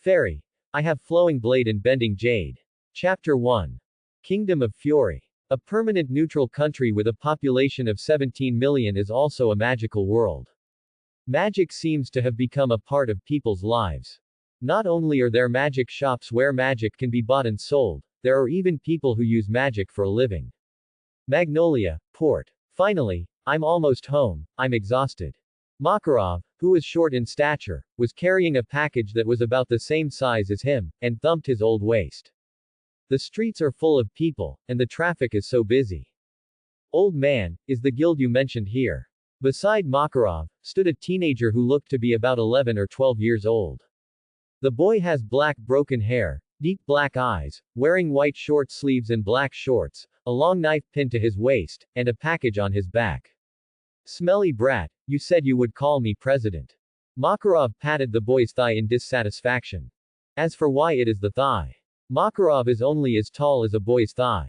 Fairy. I have flowing blade and bending jade. Chapter 1. Kingdom of Fury. A permanent neutral country with a population of 17 million is also a magical world. Magic seems to have become a part of people's lives. Not only are there magic shops where magic can be bought and sold, there are even people who use magic for a living. Magnolia, Port. Finally, I'm almost home, I'm exhausted. Makarov, who was short in stature, was carrying a package that was about the same size as him, and thumped his old waist. The streets are full of people, and the traffic is so busy. Old man, is the guild you mentioned here? Beside Makarov, stood a teenager who looked to be about 11 or 12 years old. The boy has black broken hair, deep black eyes, wearing white short sleeves and black shorts, a long knife pinned to his waist, and a package on his back. Smelly brat, you said you would call me president. Makarov patted the boy's thigh in dissatisfaction. As for why it is the thigh. Makarov is only as tall as a boy's thigh.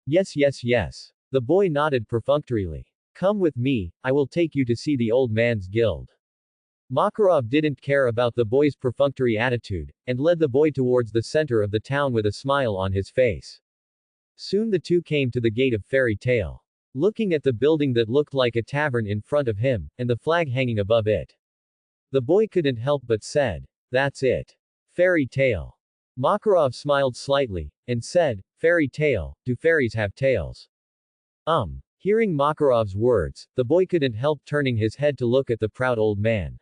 Yes, yes, yes. The boy nodded perfunctorily. Come with me, I will take you to see the old man's guild. Makarov didn't care about the boy's perfunctory attitude, and led the boy towards the center of the town with a smile on his face. Soon the two came to the gate of Fairy Tale. Looking at the building that looked like a tavern in front of him, and the flag hanging above it. The boy couldn't help but said, that's it. Fairy Tale. Makarov smiled slightly, and said, Fairy Tale, do fairies have tails? Hearing Makarov's words, the boy couldn't help turning his head to look at the proud old man.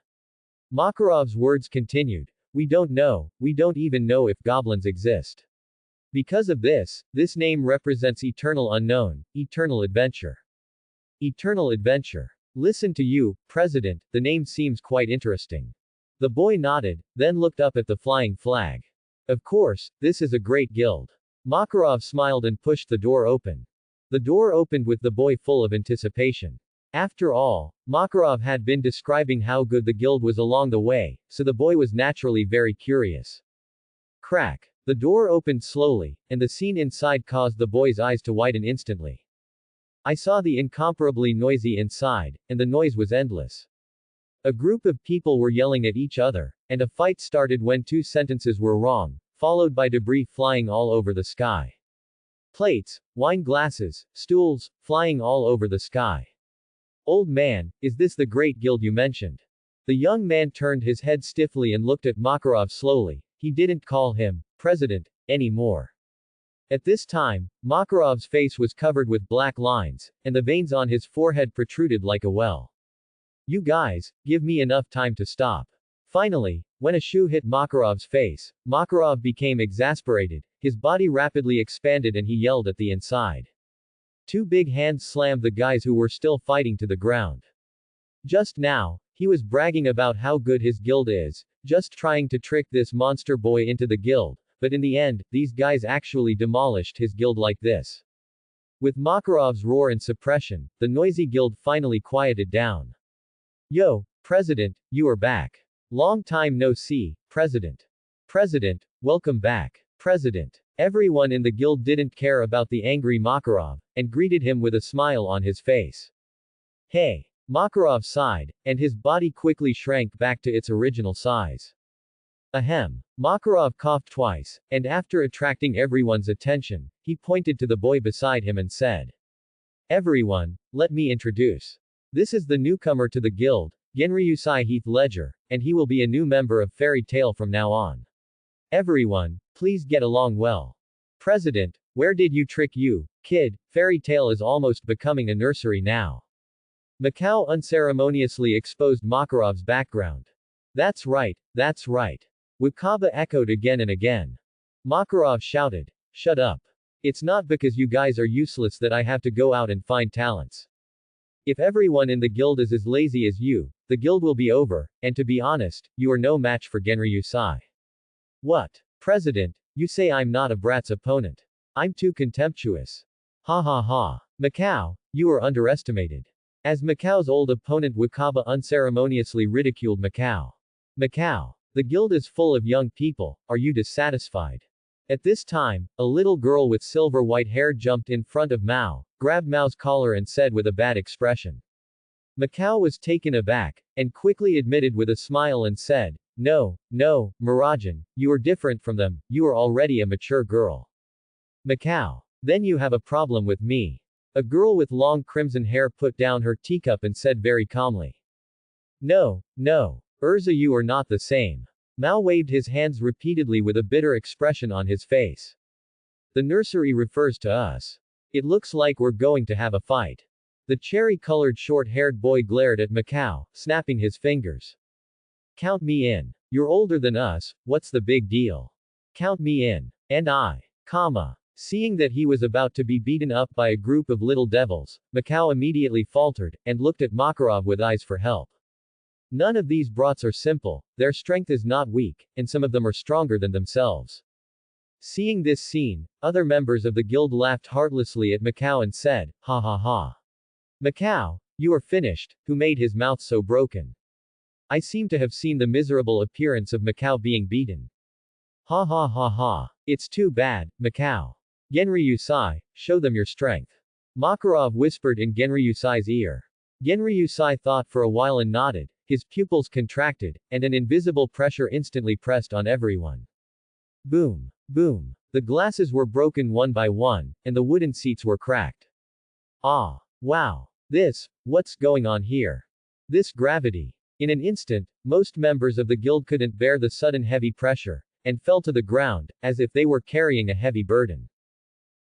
Makarov's words continued, we don't know, we don't even know if goblins exist. Because of this, this name represents eternal unknown, eternal adventure. Eternal adventure. Listen to you, President, the name seems quite interesting. The boy nodded, then looked up at the flying flag. Of course, this is a great guild. Makarov smiled and pushed the door open. The door opened with the boy full of anticipation. After all, Makarov had been describing how good the guild was along the way, so the boy was naturally very curious. Crack. The door opened slowly, and the scene inside caused the boy's eyes to widen instantly. I saw the incomparably noisy inside, and the noise was endless. A group of people were yelling at each other, and a fight started when two sentences were wrong, followed by debris flying all over the sky. Plates, wine glasses, stools, flying all over the sky. Old man, is this the great guild you mentioned? The young man turned his head stiffly and looked at Makarov slowly. He didn't call him president anymore. At this time, Makarov's face was covered with black lines, and the veins on his forehead protruded like a well. You guys, give me enough time to stop. Finally, when a shoe hit Makarov's face, Makarov became exasperated, his body rapidly expanded and he yelled at the inside. Two big hands slammed the guys who were still fighting to the ground. Just now, he was bragging about how good his guild is, just trying to trick this monster boy into the guild, but in the end, these guys actually demolished his guild like this. With Makarov's roar and suppression, the noisy guild finally quieted down. Yo, President, you are back. Long time no see, President. President, welcome back. President. Everyone in the guild didn't care about the angry Makarov, and greeted him with a smile on his face. Hey. Makarov sighed, and his body quickly shrank back to its original size. Ahem. Makarov coughed twice, and after attracting everyone's attention, he pointed to the boy beside him and said, Everyone, let me introduce. This is the newcomer to the guild, Genryusai Heath Ledger, and he will be a new member of Fairy Tale from now on. Everyone, please get along well. President, where did you trick you, kid? Fairy Tale is almost becoming a nursery now. Macau unceremoniously exposed Makarov's background. That's right, that's right. Wakaba echoed again and again. Makarov shouted. Shut up. It's not because you guys are useless that I have to go out and find talents. If everyone in the guild is as lazy as you, the guild will be over, and to be honest, you are no match for Genryusai. What? President, you say I'm not a brat's opponent. I'm too contemptuous. Ha ha ha. Macau, you are underestimated. As Macau's old opponent Wakaba unceremoniously ridiculed Macau. Macau. The guild is full of young people, are you dissatisfied? At this time, a little girl with silver white hair jumped in front of Mao, grabbed Mao's collar and said with a bad expression. Macau was taken aback, and quickly admitted with a smile and said, No, no, Mirajan, you are different from them, you are already a mature girl. Macau. Then you have a problem with me. A girl with long crimson hair put down her teacup and said very calmly. No, no. Urza, you are not the same. Mao waved his hands repeatedly with a bitter expression on his face. The nursery refers to us. It looks like we're going to have a fight. The cherry-colored short-haired boy glared at Macau, snapping his fingers. Count me in. You're older than us, what's the big deal? Count me in. And I. Comma. Seeing that he was about to be beaten up by a group of little devils, Macau immediately faltered, and looked at Makarov with eyes for help. None of these brats are simple, their strength is not weak, and some of them are stronger than themselves. Seeing this scene, other members of the guild laughed heartlessly at Macau and said, ha ha ha. Macau, you are finished, who made his mouth so broken? I seem to have seen the miserable appearance of Macau being beaten. Ha ha ha ha. It's too bad, Macau. Genryusai, show them your strength. Makarov whispered in Genryusai's ear. Genryusai thought for a while and nodded, his pupils contracted, and an invisible pressure instantly pressed on everyone. Boom. Boom. The glasses were broken one by one, and the wooden seats were cracked. Ah. Wow. What's going on here? This gravity. In an instant, most members of the guild couldn't bear the sudden heavy pressure, and fell to the ground, as if they were carrying a heavy burden.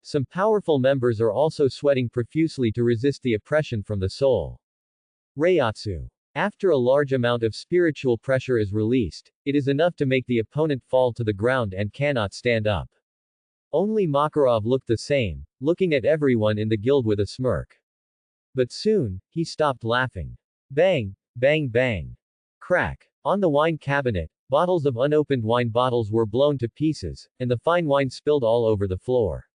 Some powerful members are also sweating profusely to resist the oppression from the soul. Reiatsu. After a large amount of spiritual pressure is released, it is enough to make the opponent fall to the ground and cannot stand up. Only Makarov looked the same, looking at everyone in the guild with a smirk. But soon, he stopped laughing. Bang, bang, bang. Crack. On the wine cabinet, bottles of unopened wine bottles were blown to pieces, and the fine wine spilled all over the floor.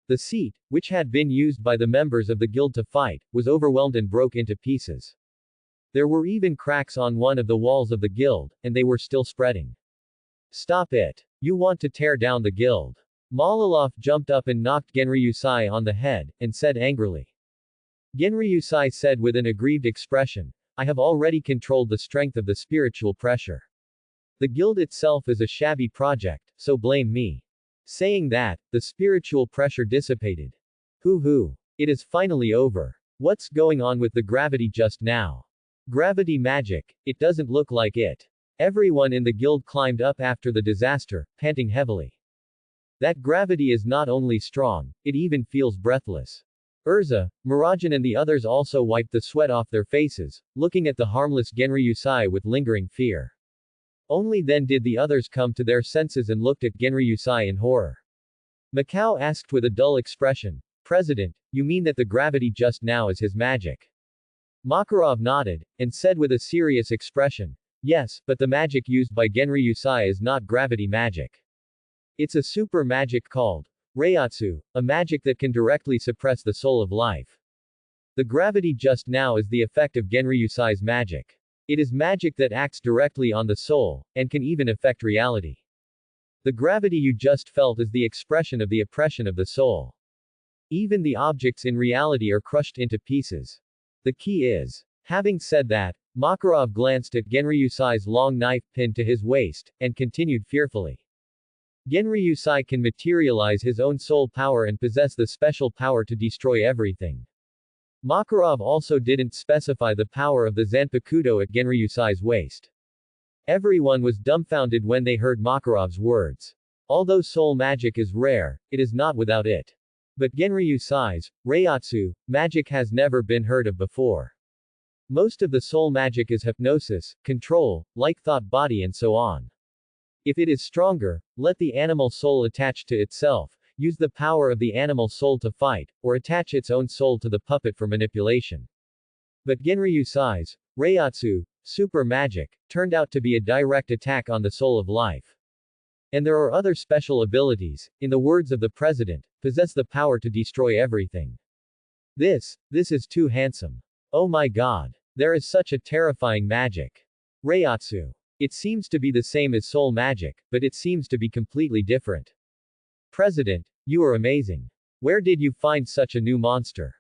The seat, which had been used by the members of the guild to fight, was overwhelmed and broke into pieces. There were even cracks on one of the walls of the guild, and they were still spreading. Stop it. You want to tear down the guild. Malalov jumped up and knocked Genryusai on the head, and said angrily. Genryusai said with an aggrieved expression, I have already controlled the strength of the spiritual pressure. The guild itself is a shabby project, so blame me. Saying that, the spiritual pressure dissipated. Hoo. It is finally over. What's going on with the gravity just now? Gravity magic, it doesn't look like it. Everyone in the guild climbed up after the disaster, panting heavily. That gravity is not only strong, it even feels breathless. Urza, Mirajan and the others also wiped the sweat off their faces, looking at the harmless Genryusai with lingering fear. Only then did the others come to their senses and looked at Genryusai in horror. Macau asked with a dull expression, President, you mean that the gravity just now is his magic? Makarov nodded, and said with a serious expression, yes, but the magic used by Genryusai is not gravity magic. It's a super magic called Reiatsu, a magic that can directly suppress the soul of life. The gravity just now is the effect of Genryusai's magic. It is magic that acts directly on the soul, and can even affect reality. The gravity you just felt is the expression of the oppression of the soul. Even the objects in reality are crushed into pieces. The key is. Having said that, Makarov glanced at Genryusai's long knife pinned to his waist, and continued fearfully. Genryusai can materialize his own soul power and possess the special power to destroy everything. Makarov also didn't specify the power of the Zanpakuto at Genryusai's waist. Everyone was dumbfounded when they heard Makarov's words. Although soul magic is rare, it is not without it. But Genryusai's, Reiatsu, magic has never been heard of before. Most of the soul magic is hypnosis, control, like thought body and so on. If it is stronger, let the animal soul attach to itself, use the power of the animal soul to fight, or attach its own soul to the puppet for manipulation. But Genryusai's, Reiatsu, super magic, turned out to be a direct attack on the soul of life. And there are other special abilities, in the words of the president, possess the power to destroy everything. This is too handsome. Oh my god. There is such a terrifying magic. Reiatsu. It seems to be the same as soul magic, but it seems to be completely different. President, you are amazing. Where did you find such a new monster?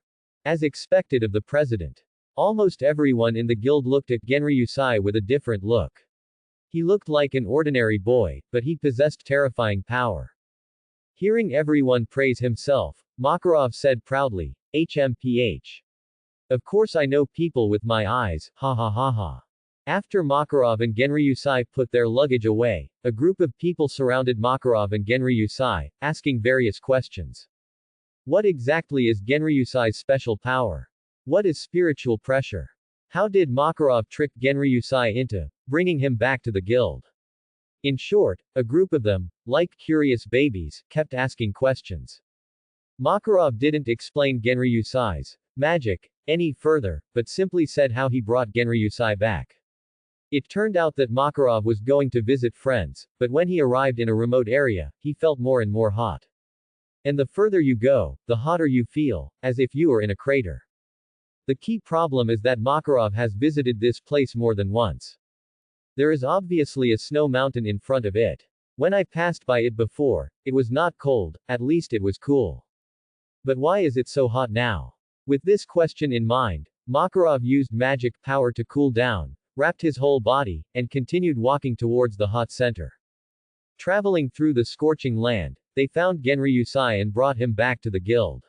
As expected of the president. Almost everyone in the guild looked at Genryusai with a different look. He looked like an ordinary boy, but he possessed terrifying power. Hearing everyone praise himself, Makarov said proudly, HMPH. Of course I know people with my eyes, ha ha ha ha. After Makarov and Genryusai put their luggage away, a group of people surrounded Makarov and Genryusai, asking various questions. What exactly is Genryusai's special power? What is spiritual pressure? How did Makarov trick Genryusai into bringing him back to the guild? In short, a group of them, like curious babies, kept asking questions. Makarov didn't explain Genryusai's magic any further, but simply said how he brought Genryusai back. It turned out that Makarov was going to visit friends, but when he arrived in a remote area, he felt more and more hot. And the further you go, the hotter you feel, as if you were in a crater. The key problem is that Makarov has visited this place more than once. There is obviously a snow mountain in front of it. When I passed by it before, it was not cold, at least it was cool. But why is it so hot now? With this question in mind, Makarov used magic power to cool down, wrapped his whole body, and continued walking towards the hot center. Traveling through the scorching land, they found Genryusai and brought him back to the guild.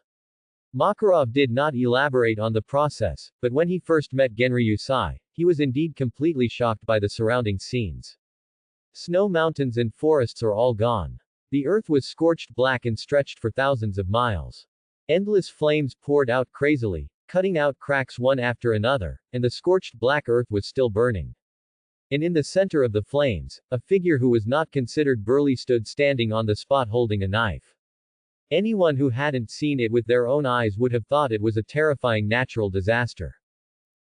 Makarov did not elaborate on the process, but when he first met Genryusai, he was indeed completely shocked by the surrounding scenes. Snow mountains and forests are all gone. The earth was scorched black and stretched for thousands of miles. Endless flames poured out crazily, cutting out cracks one after another, and the scorched black earth was still burning. And in the center of the flames, a figure who was not considered burly stood standing on the spot holding a knife. Anyone who hadn't seen it with their own eyes would have thought it was a terrifying natural disaster.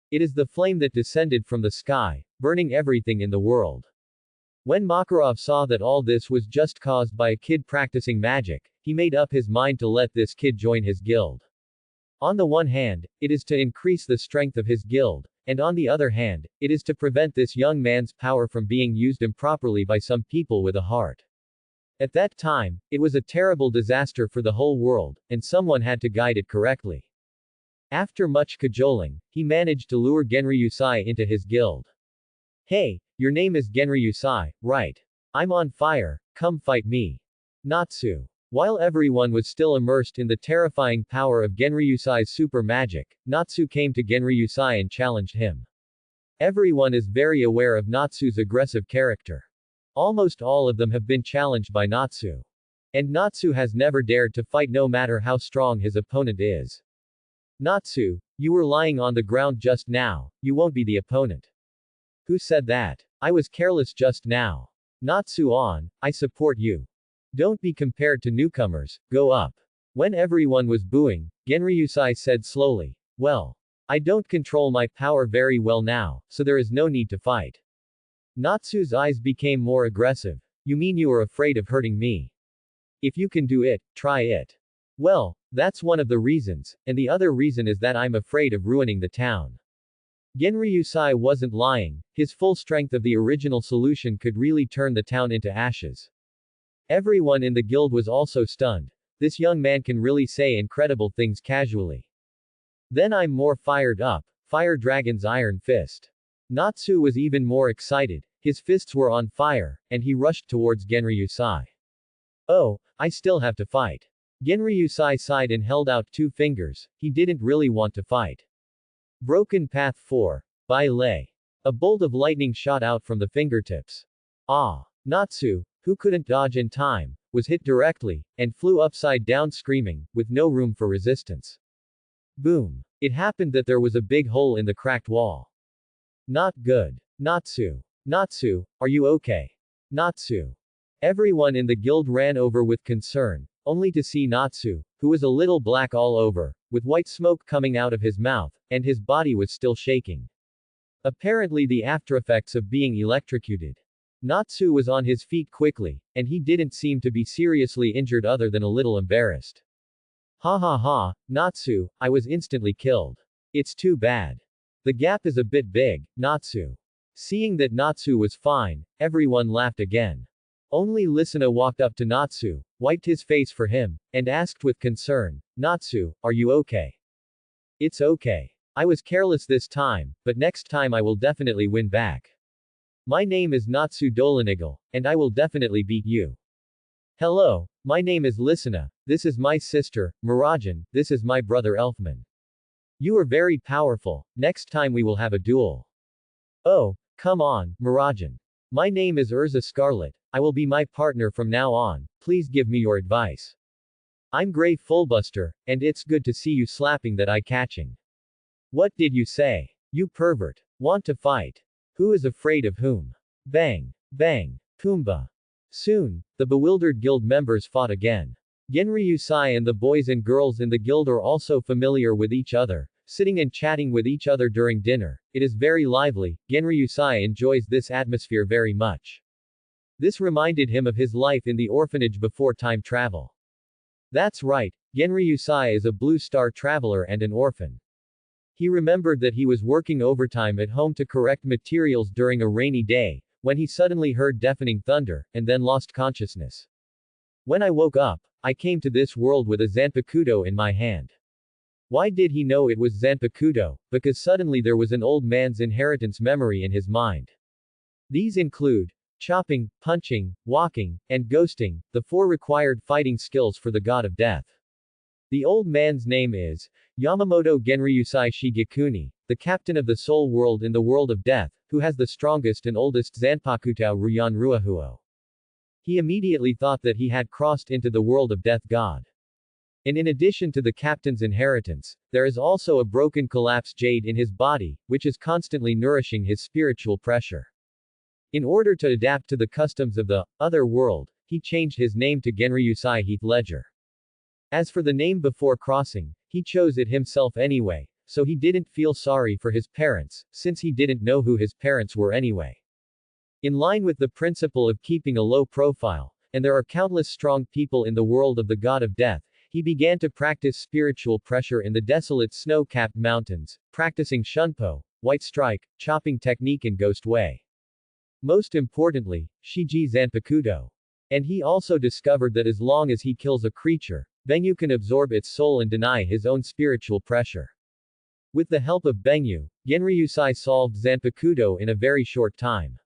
It is the flame that descended from the sky, burning everything in the world. When Makarov saw that all this was just caused by a kid practicing magic, he made up his mind to let this kid join his guild. On the one hand, it is to increase the strength of his guild, and on the other hand, it is to prevent this young man's power from being used improperly by some people with a heart. At that time, it was a terrible disaster for the whole world, and someone had to guide it correctly. After much cajoling, he managed to lure Genryusai into his guild. Hey, your name is Genryusai, right? I'm on fire, come fight me. Natsu. While everyone was still immersed in the terrifying power of Genryusai's super magic, Natsu came to Genryusai and challenged him. Everyone is very aware of Natsu's aggressive character. Almost all of them have been challenged by Natsu. And Natsu has never dared to fight no matter how strong his opponent is. Natsu, you were lying on the ground just now, you won't be the opponent. Who said that? I was careless just now. Natsu on, I support you. Don't be compared to newcomers, go up. When everyone was booing, Genryusai said slowly, well, I don't control my power very well now, so there is no need to fight. Natsu's eyes became more aggressive. You mean you are afraid of hurting me? If you can do it, try it. Well, that's one of the reasons, and the other reason is that I'm afraid of ruining the town. Genryusai wasn't lying, his full strength of the original solution could really turn the town into ashes. Everyone in the guild was also stunned. This young man can really say incredible things casually. Then I'm more fired up. Fire Dragon's Iron Fist. Natsu was even more excited, his fists were on fire, and he rushed towards Genryusai. Oh, I still have to fight. Genryusai sighed and held out two fingers, he didn't really want to fight. Broken Path 4. By Lei. A bolt of lightning shot out from the fingertips. Ah! Natsu, who couldn't dodge in time, was hit directly, and flew upside down screaming, with no room for resistance. Boom! It happened that there was a big hole in the cracked wall. Not good. Natsu. Natsu, are you okay? Natsu. Everyone in the guild ran over with concern, only to see Natsu, who was a little black all over, with white smoke coming out of his mouth, and his body was still shaking. Apparently the aftereffects of being electrocuted. Natsu was on his feet quickly, and he didn't seem to be seriously injured other than a little embarrassed. Ha ha ha, Natsu, I was instantly killed. It's too bad. The gap is a bit big, Natsu. Seeing that Natsu was fine, everyone laughed again. Only Lisana walked up to Natsu, wiped his face for him, and asked with concern, Natsu, are you okay? It's okay. I was careless this time, but next time I will definitely win back. My name is Natsu Dolinigal, and I will definitely beat you. Hello, my name is Lisana, this is my sister, Mirajan, this is my brother Elfman. You are very powerful, next time we will have a duel. Oh, come on, Mirajan. My name is Urza Scarlet, I will be my partner from now on, please give me your advice. I'm Grey Fullbuster, and it's good to see you slapping that eye-catching. What did you say? You pervert. Want to fight? Who is afraid of whom? Bang. Bang. Pumbaa. Soon, the bewildered guild members fought again. Genryusai and the boys and girls in the guild are also familiar with each other, sitting and chatting with each other during dinner. It is very lively. Genryusai enjoys this atmosphere very much. This reminded him of his life in the orphanage before time travel. That's right, Genryusai is a blue star traveler and an orphan. He remembered that he was working overtime at home to correct materials during a rainy day, when he suddenly heard deafening thunder, and then lost consciousness. When I woke up, I came to this world with a Zanpakuto in my hand. Why did he know it was Zanpakuto? Because suddenly there was an old man's inheritance memory in his mind. These include chopping, punching, walking, and ghosting, the 4 required fighting skills for the god of death. The old man's name is Yamamoto Genryusai Shigekuni, the captain of the soul world in the world of death, who has the strongest and oldest Zanpakuto Ruyan Ruahuo. He immediately thought that he had crossed into the world of death god. And in addition to the captain's inheritance, there is also a broken collapse jade in his body, which is constantly nourishing his spiritual pressure. In order to adapt to the customs of the other world, he changed his name to Genryusai Heath Ledger. As for the name before crossing, he chose it himself anyway, so he didn't feel sorry for his parents, since he didn't know who his parents were anyway. In line with the principle of keeping a low profile, and there are countless strong people in the world of the god of death, he began to practice spiritual pressure in the desolate snow-capped mountains, practicing shunpo, white strike, chopping technique and ghost way. Most importantly, Shiji Zanpakuto. And he also discovered that as long as he kills a creature, Benyu can absorb its soul and deny his own spiritual pressure. With the help of Benyu, Genryusai solved Zanpakuto in a very short time.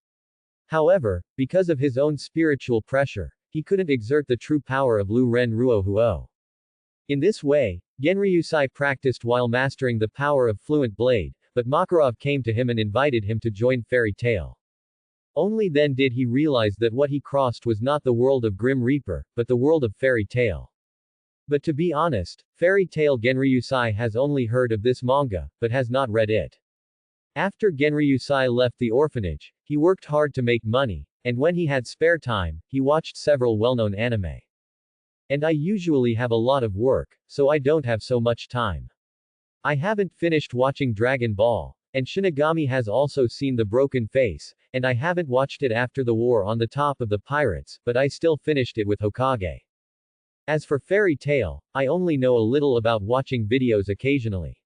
However, because of his own spiritual pressure, he couldn't exert the true power of Lu Ren Ruohuo. In this way, Genryusai practiced while mastering the power of Fluent Blade, but Makarov came to him and invited him to join Fairy Tail. Only then did he realize that what he crossed was not the world of Grim Reaper, but the world of Fairy Tail. But to be honest, Fairy Tail Genryusai has only heard of this manga, but has not read it. After Genryusai left the orphanage, he worked hard to make money, and when he had spare time, he watched several well-known anime. And I usually have a lot of work, so I don't have so much time. I haven't finished watching Dragon Ball, and Shinigami has also seen The Broken Face, and I haven't watched it after the war on the top of the pirates, but I still finished it with Hokage. As for Fairy Tail, I only know a little about watching videos occasionally.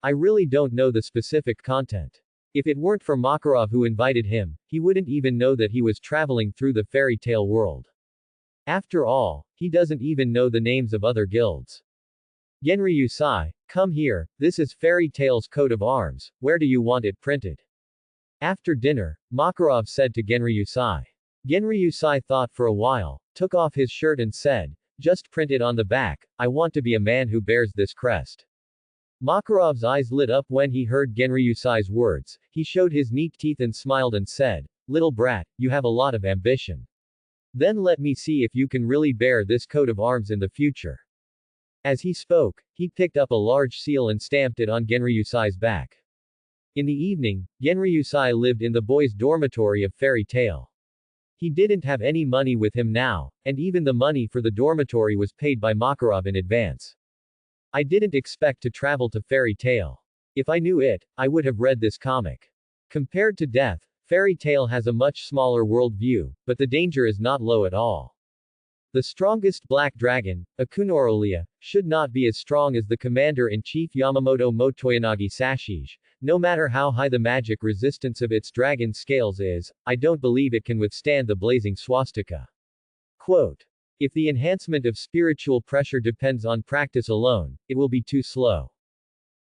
I really don't know the specific content. If it weren't for Makarov who invited him, he wouldn't even know that he was traveling through the Fairy Tail world. After all, he doesn't even know the names of other guilds. Genryusai, come here, this is Fairy Tail's coat of arms, where do you want it printed? After dinner, Makarov said to Genryusai. Genryusai thought for a while, took off his shirt and said, just print it on the back, I want to be a man who bears this crest. Makarov's eyes lit up when he heard Genryusai's words, he showed his neat teeth and smiled and said, little brat, you have a lot of ambition. Then let me see if you can really bear this coat of arms in the future. As he spoke, he picked up a large seal and stamped it on Genryusai's back. In the evening, Genryusai lived in the boys' dormitory of Fairy Tail. He didn't have any money with him now, and even the money for the dormitory was paid by Makarov in advance. I didn't expect to travel to Fairy Tail. If I knew it, I would have read this comic. Compared to Death, Fairy Tail has a much smaller world view, but the danger is not low at all. The strongest black dragon, Akunorolia, should not be as strong as the commander-in-chief Yamamoto Motoyanagi Sashige. No matter how high the magic resistance of its dragon scales is, I don't believe it can withstand the blazing swastika. Quote. If the enhancement of spiritual pressure depends on practice alone, it will be too slow.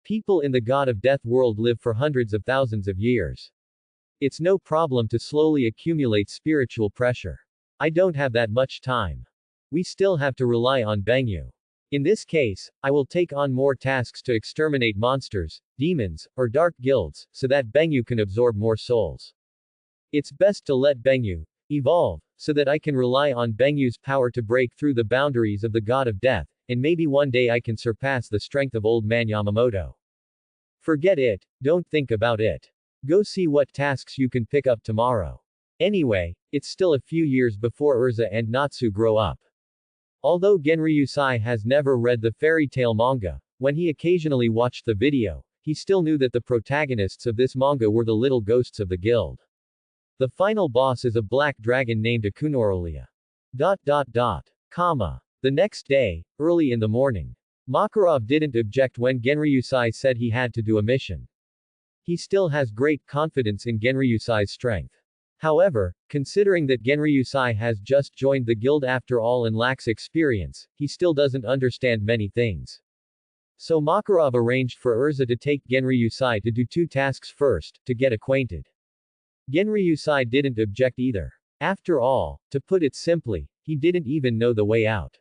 People in the God of Death world live for hundreds of thousands of years. It's no problem to slowly accumulate spiritual pressure. I don't have that much time. We still have to rely on Bengyu. In this case, I will take on more tasks to exterminate monsters, demons, or dark guilds, so that Bengyu can absorb more souls. It's best to let Bengyu evolve, so that I can rely on Bengyu's power to break through the boundaries of the god of death, and maybe one day I can surpass the strength of old man Yamamoto. Forget it, don't think about it. Go see what tasks you can pick up tomorrow. Anyway, it's still a few years before Urza and Natsu grow up. Although Genryusai has never read the fairy tale manga, when he occasionally watched the video, he still knew that the protagonists of this manga were the little ghosts of the guild. The final boss is a black dragon named Akunorolia. The next day, early in the morning, Makarov didn't object when Genryusai said he had to do a mission. He still has great confidence in Genryusai's strength. However, considering that Genryusai has just joined the guild after all and lacks experience, he still doesn't understand many things. So Makarov arranged for Urza to take Genryusai to do 2 tasks first, to get acquainted. Genryusai didn't object either. After all, to put it simply, he didn't even know the way out.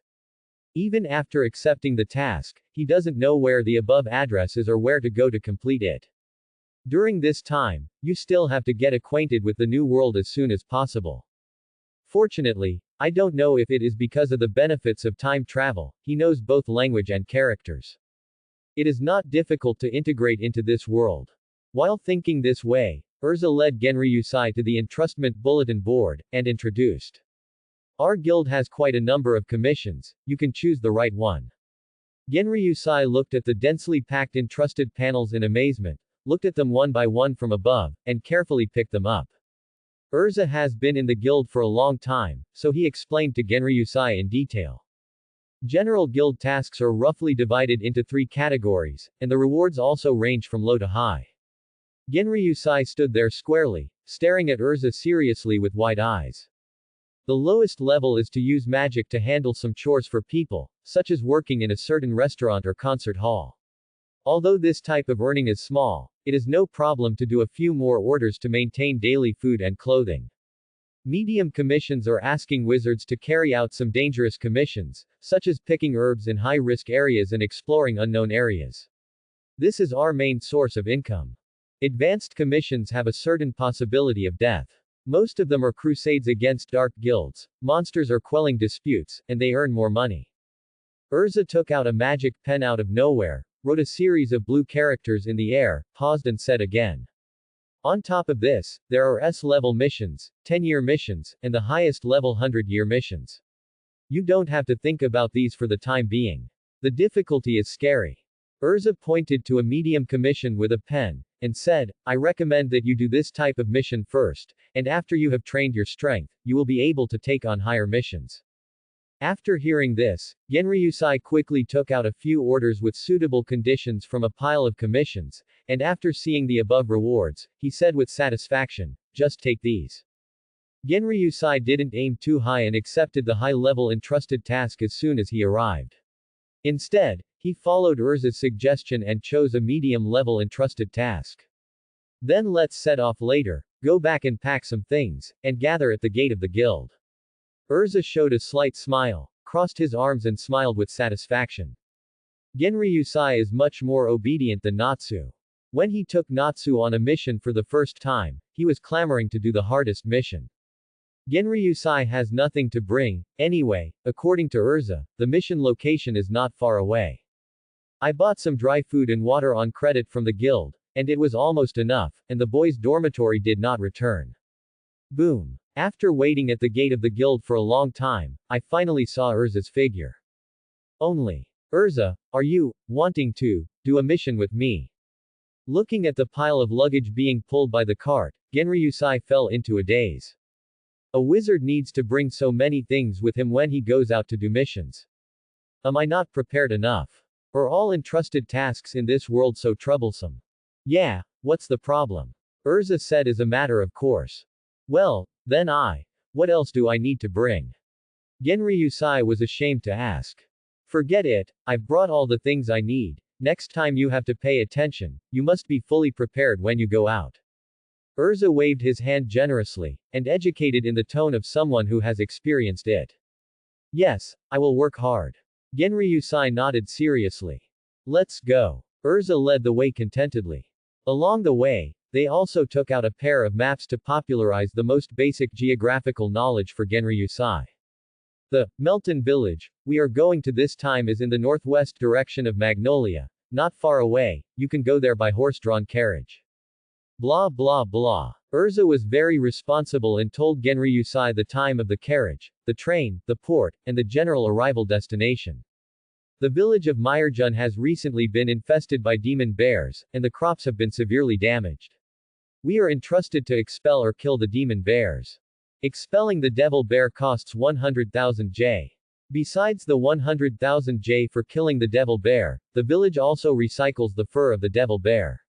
Even after accepting the task, he doesn't know where the above address is or where to go to complete it. During this time, you still have to get acquainted with the new world as soon as possible. Fortunately, I don't know if it is because of the benefits of time travel, he knows both language and characters. It is not difficult to integrate into this world. While thinking this way, Urza led Genryusai to the entrustment bulletin board, and introduced. Our guild has quite a number of commissions, you can choose the right one. Genryusai looked at the densely packed entrusted panels in amazement, looked at them one by one from above, and carefully picked them up. Urza has been in the guild for a long time, so he explained to Genryusai in detail. General guild tasks are roughly divided into 3 categories, and the rewards also range from low to high. Genryusai stood there squarely, staring at Urza seriously with wide eyes. The lowest level is to use magic to handle some chores for people, such as working in a certain restaurant or concert hall. Although this type of earning is small, it is no problem to do a few more orders to maintain daily food and clothing. Medium commissions are asking wizards to carry out some dangerous commissions, such as picking herbs in high-risk areas and exploring unknown areas. This is our main source of income. Advanced commissions have a certain possibility of death. Most of them are crusades against dark guilds, monsters or quelling disputes, and they earn more money. Urza took out a magic pen out of nowhere, wrote a series of blue characters in the air, paused and said again. On top of this, there are S-level missions, 10-year missions, and the highest level 100-year missions. You don't have to think about these for the time being. The difficulty is scary. Urza pointed to a medium commission with a pen, and said, I recommend that you do this type of mission first, and after you have trained your strength, you will be able to take on higher missions. After hearing this, Genryusai quickly took out a few orders with suitable conditions from a pile of commissions, and after seeing the above rewards, he said with satisfaction, just take these. Genryusai didn't aim too high and accepted the high-level entrusted task as soon as he arrived. Instead, he followed Urza's suggestion and chose a medium-level entrusted task. Then let's set off later, go back and pack some things, and gather at the gate of the guild. Urza showed a slight smile, crossed his arms and smiled with satisfaction. Genryusai is much more obedient than Natsu. When he took Natsu on a mission for the first time, he was clamoring to do the hardest mission. Genryusai has nothing to bring, anyway, according to Urza, the mission location is not far away. I bought some dry food and water on credit from the guild, and it was almost enough, and the boys' dormitory did not return. Boom. After waiting at the gate of the guild for a long time, I finally saw Urza's figure. Only. Urza, are you wanting to do a mission with me? Looking at the pile of luggage being pulled by the cart, Genryusai fell into a daze. A wizard needs to bring so many things with him when he goes out to do missions. Am I not prepared enough? Are all entrusted tasks in this world so troublesome? Yeah, what's the problem? Urza said as a matter of course. Well, then what else do I need to bring? Genryusai was ashamed to ask. Forget it, I've brought all the things I need, next time you have to pay attention, you must be fully prepared when you go out. Urza waved his hand generously, and educated in the tone of someone who has experienced it. Yes, I will work hard. Genryusai nodded seriously. Let's go. Urza led the way contentedly. Along the way, they also took out a pair of maps to popularize the most basic geographical knowledge for Genryusai. The Melton village we are going to this time is in the northwest direction of Magnolia, not far away, you can go there by horse-drawn carriage. Blah blah blah. Urza was very responsible and told Genryusai the time of the carriage, the train, the port, and the general arrival destination. The village of Myerjun has recently been infested by demon bears, and the crops have been severely damaged. We are entrusted to expel or kill the demon bears. Expelling the devil bear costs 100,000 J. Besides the 100,000 J for killing the devil bear, the village also recycles the fur of the devil bear.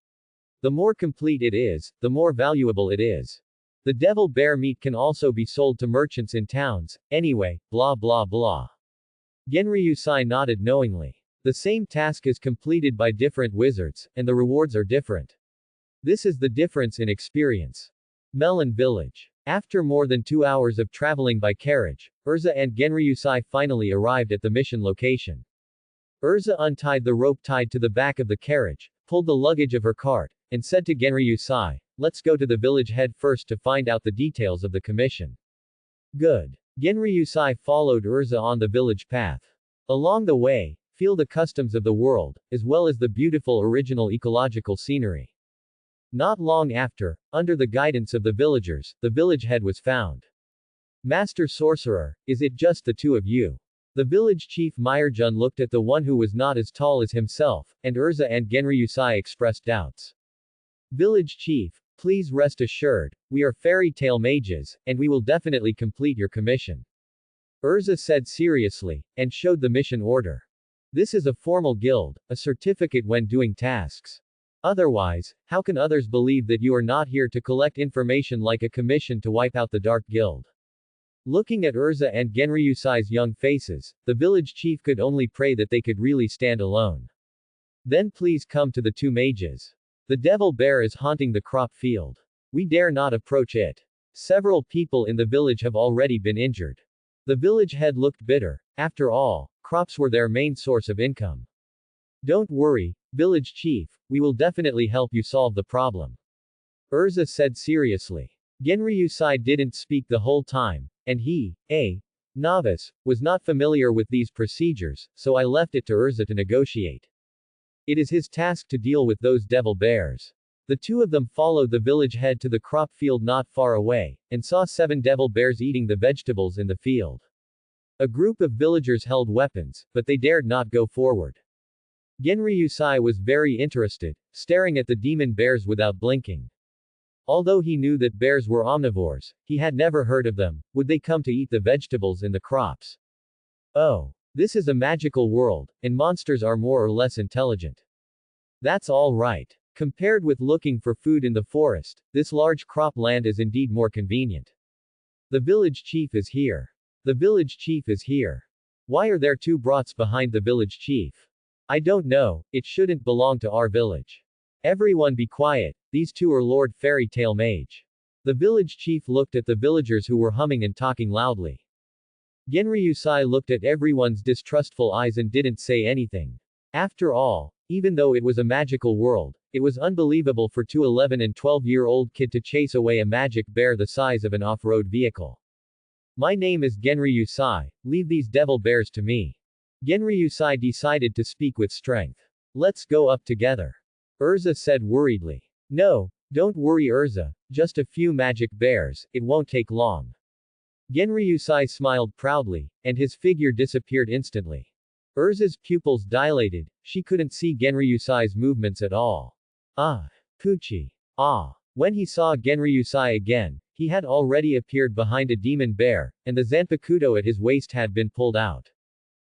The more complete it is, the more valuable it is. The devil bear meat can also be sold to merchants in towns, anyway, blah blah blah. Genryusai nodded knowingly. The same task is completed by different wizards, and the rewards are different. This is the difference in experience. Melon Village. After more than 2 hours of traveling by carriage, Urza and Genryusai finally arrived at the mission location. Urza untied the rope tied to the back of the carriage, pulled the luggage of her cart, and said to Genryusai, let's go to the village head first to find out the details of the commission. Good. Genryusai followed Urza on the village path. Along the way, feel the customs of the world, as well as the beautiful original ecological scenery. Not long after, under the guidance of the villagers, the village head was found. Master Sorcerer, is it just the two of you? The village chief Myerjun looked at the one who was not as tall as himself, and Urza and Genryusai expressed doubts. Village chief, please rest assured, we are fairy tale mages, and we will definitely complete your commission. Urza said seriously, and showed the mission order. This is a formal guild, a certificate when doing tasks. Otherwise, how can others believe that you are not here to collect information like a commission to wipe out the Dark Guild? Looking at Urza and Genryusai's young faces, the village chief could only pray that they could really stand alone. Then please come to the two mages. The devil bear is haunting the crop field. We dare not approach it. Several people in the village have already been injured. The village head looked bitter. After all, crops were their main source of income. Don't worry, village chief, we will definitely help you solve the problem. Urza said seriously. Genryusai didn't speak the whole time, and he, a novice, was not familiar with these procedures, so I left it to Urza to negotiate. It is his task to deal with those devil bears. The two of them followed the village head to the crop field not far away, and saw 7 devil bears eating the vegetables in the field. A group of villagers held weapons, but they dared not go forward. Genryusai was very interested, staring at the demon bears without blinking. Although he knew that bears were omnivores, he had never heard of them. Would they come to eat the vegetables in the crops? Oh. This is a magical world, and monsters are more or less intelligent. That's all right. Compared with looking for food in the forest, this large crop land is indeed more convenient. The village chief is here. The village chief is here. Why are there 2 brats behind the village chief? I don't know, it shouldn't belong to our village. Everyone be quiet, these 2 are Lord Fairy Tale Mage. The village chief looked at the villagers who were humming and talking loudly. Genryusai looked at everyone's distrustful eyes and didn't say anything. After all, even though it was a magical world, it was unbelievable for 2 11 and 12-year-old kid to chase away a magic bear the size of an off-road vehicle. My name is Genryusai, leave these devil bears to me. Genryusai decided to speak with strength. Let's go up together. Urza said worriedly. No, don't worry Urza, just a few magic bears, it won't take long. Genryusai smiled proudly, and his figure disappeared instantly. Urza's pupils dilated, she couldn't see Genryusai's movements at all. Ah. Puchi. Ah. When he saw Genryusai again, he had already appeared behind a demon bear, and the zanpakuto at his waist had been pulled out.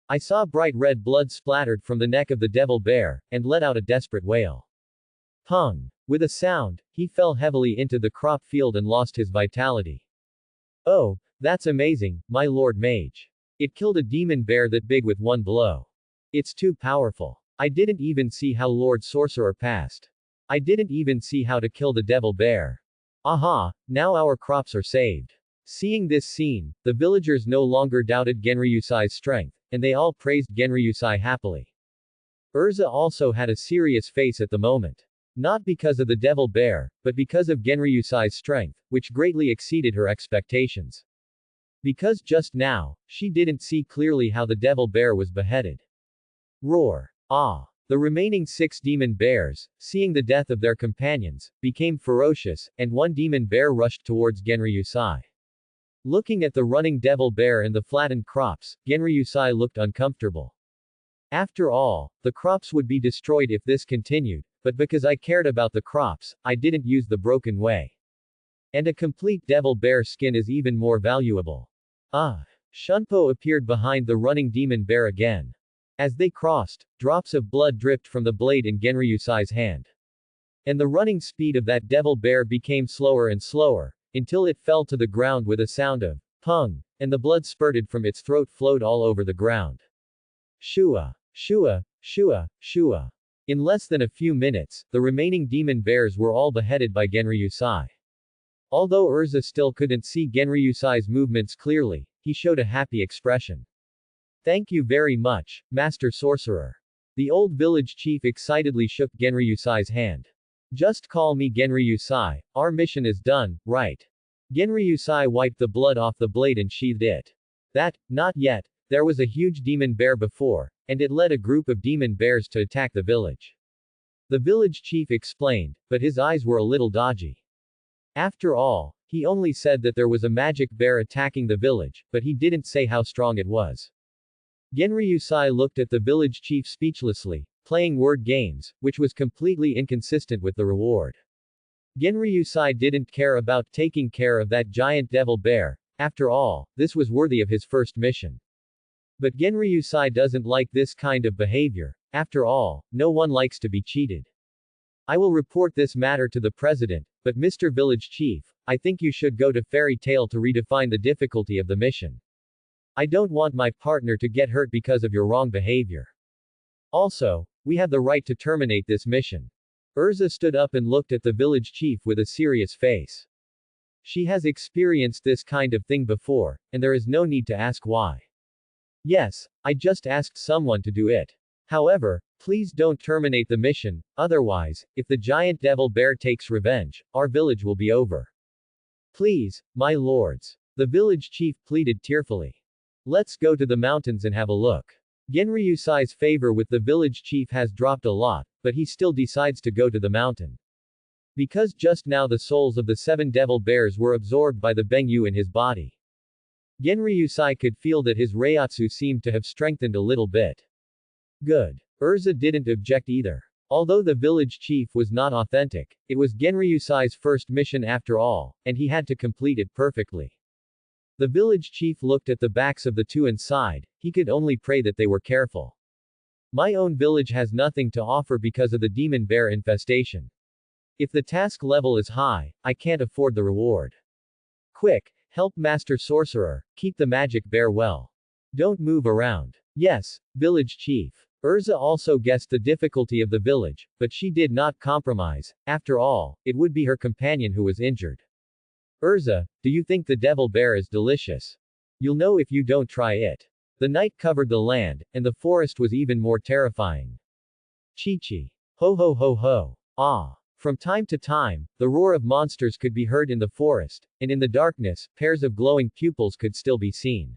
I saw bright red blood splattered from the neck of the devil bear, and let out a desperate wail. Pung. With a sound, he fell heavily into the crop field and lost his vitality. Oh. That's amazing, my lord mage. It killed a demon bear that big with one blow. It's too powerful. I didn't even see how Lord Sorcerer passed. I didn't even see how to kill the devil bear. Aha, now our crops are saved. Seeing this scene, the villagers no longer doubted Genryusai's strength, and they all praised Genryusai happily. Urza also had a serious face at the moment. Not because of the devil bear, but because of Genryusai's strength, which greatly exceeded her expectations. Because just now, she didn't see clearly how the devil bear was beheaded. Roar. Ah! The remaining 6 demon bears, seeing the death of their companions, became ferocious, and one demon bear rushed towards Genryusai. Looking at the running devil bear and the flattened crops, Genryusai looked uncomfortable. After all, the crops would be destroyed if this continued, but because I cared about the crops, I didn't use the broken way. And a complete devil bear skin is even more valuable. Ah! Shunpo appeared behind the running demon bear again. As they crossed, drops of blood dripped from the blade in Genryusai's hand. And the running speed of that devil bear became slower and slower, until it fell to the ground with a sound of pung, and the blood spurted from its throat flowed all over the ground. Shua! Shua! Shua! Shua! In less than a few minutes, the remaining demon bears were all beheaded by Genryusai. Although Urza still couldn't see Genryusai's movements clearly, he showed a happy expression. Thank you very much, Master Sorcerer. The old village chief excitedly shook Genryusai's hand. Just call me Genryusai, our mission is done, right? Genryusai wiped the blood off the blade and sheathed it. Not yet, there was a huge demon bear before, and it led a group of demon bears to attack the village. The village chief explained, but his eyes were a little dodgy. After all, he only said that there was a magic bear attacking the village, but he didn't say how strong it was. Genryusai looked at the village chief speechlessly, playing word games, which was completely inconsistent with the reward. Genryusai didn't care about taking care of that giant devil bear, after all, this was worthy of his first mission. But Genryusai doesn't like this kind of behavior, after all, no one likes to be cheated. I will report this matter to the president, but Mr. Village Chief, I think you should go to Fairy Tale to redefine the difficulty of the mission. I don't want my partner to get hurt because of your wrong behavior. Also, we have the right to terminate this mission. Urza stood up and looked at the village chief with a serious face. She has experienced this kind of thing before, and there is no need to ask why. Yes, I just asked someone to do it. However, please don't terminate the mission, otherwise, if the giant devil bear takes revenge, our village will be over. Please, my lords. The village chief pleaded tearfully. Let's go to the mountains and have a look. Genryusai's favor with the village chief has dropped a lot, but he still decides to go to the mountain. Because just now the souls of the 7 devil bears were absorbed by the Bengyu in his body. Genryusai could feel that his Reiatsu seemed to have strengthened a little bit. Good. Urza didn't object either. Although the village chief was not authentic, it was Genryusai's first mission after all, and he had to complete it perfectly. The village chief looked at the backs of the 2 and sighed, he could only pray that they were careful. My own village has nothing to offer because of the demon bear infestation. If the task level is high, I can't afford the reward. Quick, help Master Sorcerer, keep the magic bear well. Don't move around. Yes, village chief. Urza also guessed the difficulty of the village, but she did not compromise, after all, it would be her companion who was injured. Urza, do you think the devil bear is delicious? You'll know if you don't try it. The night covered the land, and the forest was even more terrifying. Chi-chi. Ho ho ho ho. Ah. From time to time, the roar of monsters could be heard in the forest, and in the darkness, pairs of glowing pupils could still be seen.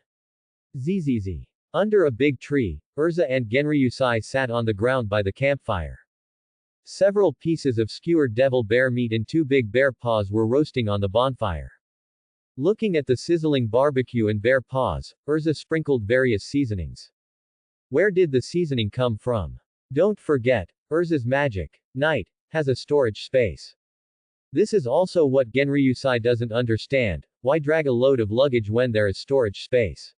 Zzz. Under a big tree, Urza and Genryusai sat on the ground by the campfire. Several pieces of skewered devil bear meat and 2 big bear paws were roasting on the bonfire. Looking at the sizzling barbecue and bear paws, Urza sprinkled various seasonings. Where did the seasoning come from? Don't forget, Urza's magic night has a storage space. This is also what Genryusai doesn't understand, why drag a load of luggage when there is storage space?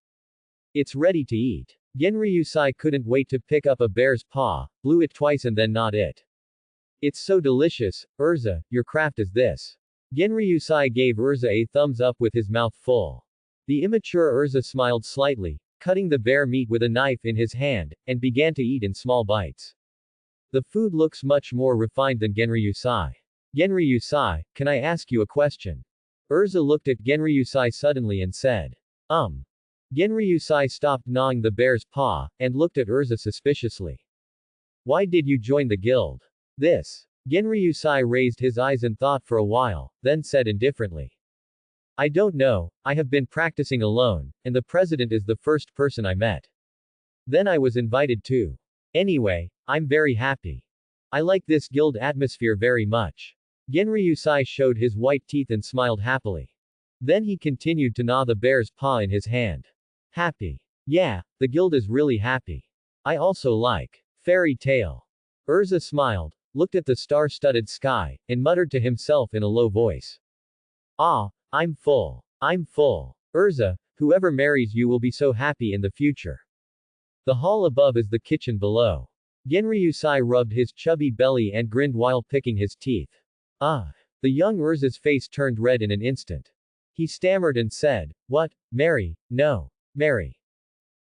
It's ready to eat. Genryusai couldn't wait to pick up a bear's paw, blew it twice and then gnawed it. It's so delicious, Urza, your craft is this. Genryusai gave Urza a thumbs up with his mouth full. The immature Urza smiled slightly, cutting the bear meat with a knife in his hand, and began to eat in small bites. The food looks much more refined than Genryusai. Genryusai, can I ask you a question? Urza looked at Genryusai suddenly and said. Genryusai stopped gnawing the bear's paw, and looked at Urza suspiciously. Why did you join the guild? This. Genryusai raised his eyes and thought for a while, then said indifferently. I don't know, I have been practicing alone, and the president is the first person I met. Then I was invited too. Anyway, I'm very happy. I like this guild atmosphere very much. Genryusai showed his white teeth and smiled happily. Then he continued to gnaw the bear's paw in his hand. Happy. Yeah, the guild is really happy. I also like fairy tale. Urza smiled, looked at the star-studded sky, and muttered to himself in a low voice. Ah, I'm full. I'm full. Urza, whoever marries you will be so happy in the future. The hall above is the kitchen below. Genryusai rubbed his chubby belly and grinned while picking his teeth. Ah. The young Urza's face turned red in an instant. He stammered and said, What, Mary? No. Mary.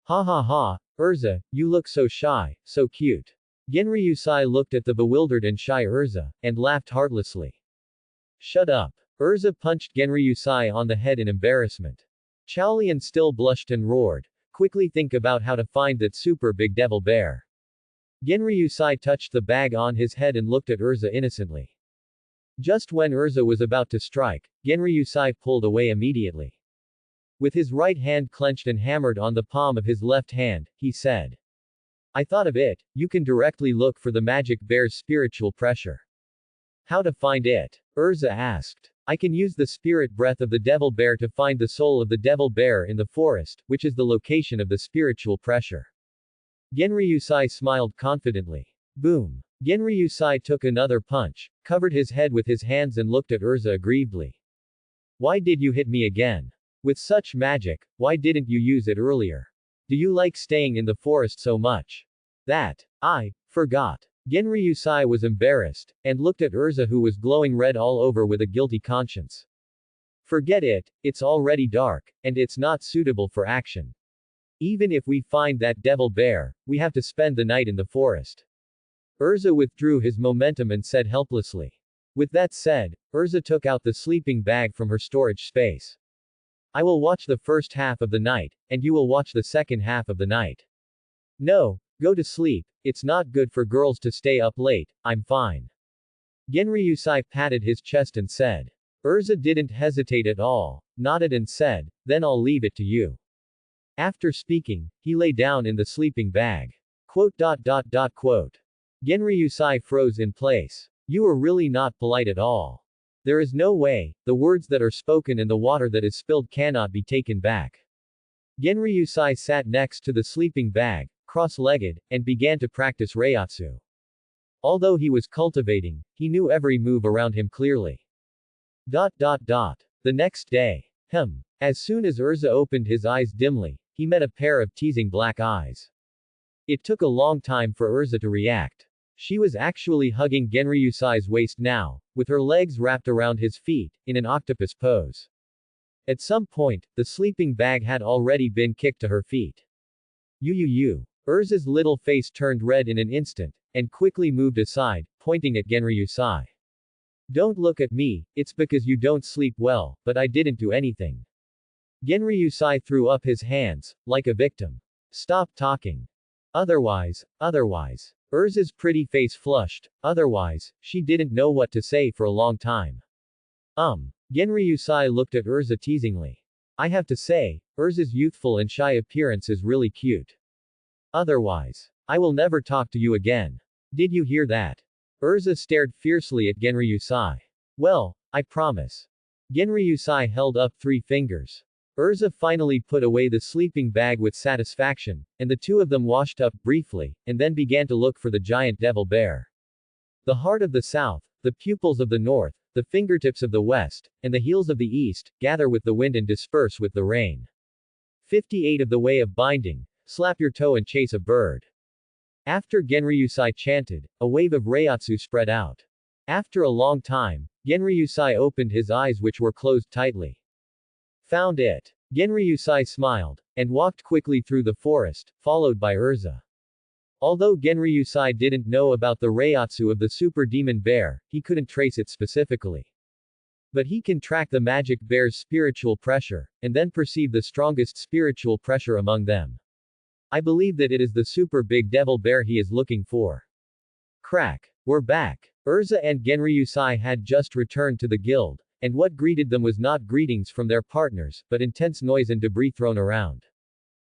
Ha ha ha, Urza, you look so shy, so cute. Genryusai looked at the bewildered and shy Urza, and laughed heartlessly. Shut up. Urza punched Genryusai on the head in embarrassment. Chaolian still blushed and roared. Quickly think about how to find that super big devil bear. Genryusai touched the bag on his head and looked at Urza innocently. Just when Urza was about to strike, Genryusai pulled away immediately. With his right hand clenched and hammered on the palm of his left hand, he said. I thought of it, you can directly look for the magic bear's spiritual pressure. How to find it? Urza asked. I can use the spirit breath of the devil bear to find the soul of the devil bear in the forest, which is the location of the spiritual pressure. Genryusai smiled confidently. Boom. Genryusai took another punch, covered his head with his hands and looked at Urza aggrievedly. Why did you hit me again? With such magic, why didn't you use it earlier? Do you like staying in the forest so much? That. I forgot. Genryusai was embarrassed, and looked at Urza who was glowing red all over with a guilty conscience. Forget it, it's already dark, and it's not suitable for action. Even if we find that devil bear, we have to spend the night in the forest. Urza withdrew his momentum and said helplessly. With that said, Urza took out the sleeping bag from her storage space. I will watch the first half of the night, and you will watch the second half of the night. No, go to sleep, it's not good for girls to stay up late, I'm fine. Genryusai patted his chest and said. Urza didn't hesitate at all, nodded and said, then I'll leave it to you. After speaking, he lay down in the sleeping bag. Quote. Genryusai froze in place. You are really not polite at all. There is no way, the words that are spoken and the water that is spilled cannot be taken back. Genryusai sat next to the sleeping bag, cross-legged, and began to practice Reiatsu. Although he was cultivating, he knew every move around him clearly. The next day. As soon as Urza opened his eyes dimly, he met a pair of teasing black eyes. It took a long time for Urza to react. She was actually hugging Genryusai's waist now, with her legs wrapped around his feet, in an octopus pose. At some point, the sleeping bag had already been kicked to her feet. You. Urza's little face turned red in an instant, and quickly moved aside, pointing at Genryusai. Don't look at me, it's because you don't sleep well, but I didn't do anything. Genryusai threw up his hands, like a victim. Stop talking. Otherwise. Urza's pretty face flushed, otherwise, she didn't know what to say for a long time. Genryusai looked at Urza teasingly. I have to say, Urza's youthful and shy appearance is really cute. Otherwise, I will never talk to you again. Did you hear that? Urza stared fiercely at Genryusai. Well, I promise. Genryusai held up 3 fingers. Urza finally put away the sleeping bag with satisfaction, and the two of them washed up briefly, and then began to look for the giant devil bear. The heart of the south, the pupils of the north, the fingertips of the west, and the heels of the east, gather with the wind and disperse with the rain. 58 of the way of binding, slap your toe and chase a bird. After Genryusai chanted, a wave of Reiatsu spread out. After a long time, Genryusai opened his eyes which were closed tightly. Found it. Genryusai smiled, and walked quickly through the forest, followed by Urza. Although Genryusai didn't know about the Reiatsu of the super demon bear, he couldn't trace it specifically. But he can track the magic bear's spiritual pressure, and then perceive the strongest spiritual pressure among them. I believe that it is the super big devil bear he is looking for. Crack. We're back. Urza and Genryusai had just returned to the guild, and what greeted them was not greetings from their partners, but intense noise and debris thrown around.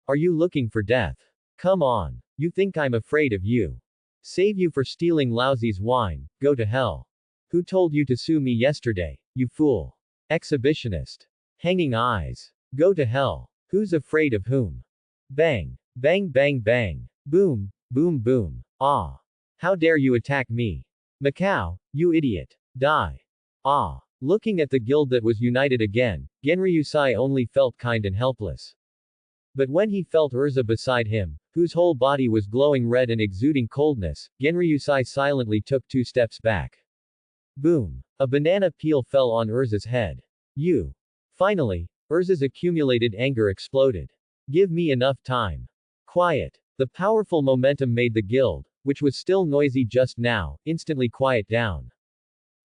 Are you looking for death? Come on. You think I'm afraid of you? Save you for stealing Lousy's wine, go to hell. Who told you to sue me yesterday, you fool? Exhibitionist. Hanging eyes. Go to hell. Who's afraid of whom? Bang. Bang bang bang. Boom. Boom boom. Ah. How dare you attack me? Macau, you idiot. Die. Ah. Looking at the guild that was united again, Genryusai only felt kind and helpless. But when he felt Urza beside him, whose whole body was glowing red and exuding coldness, Genryusai silently took 2 steps back. Boom. A banana peel fell on Urza's head. You. Finally, Urza's accumulated anger exploded. Give me enough time. Quiet. The powerful momentum made the guild, which was still noisy just now, instantly quiet down.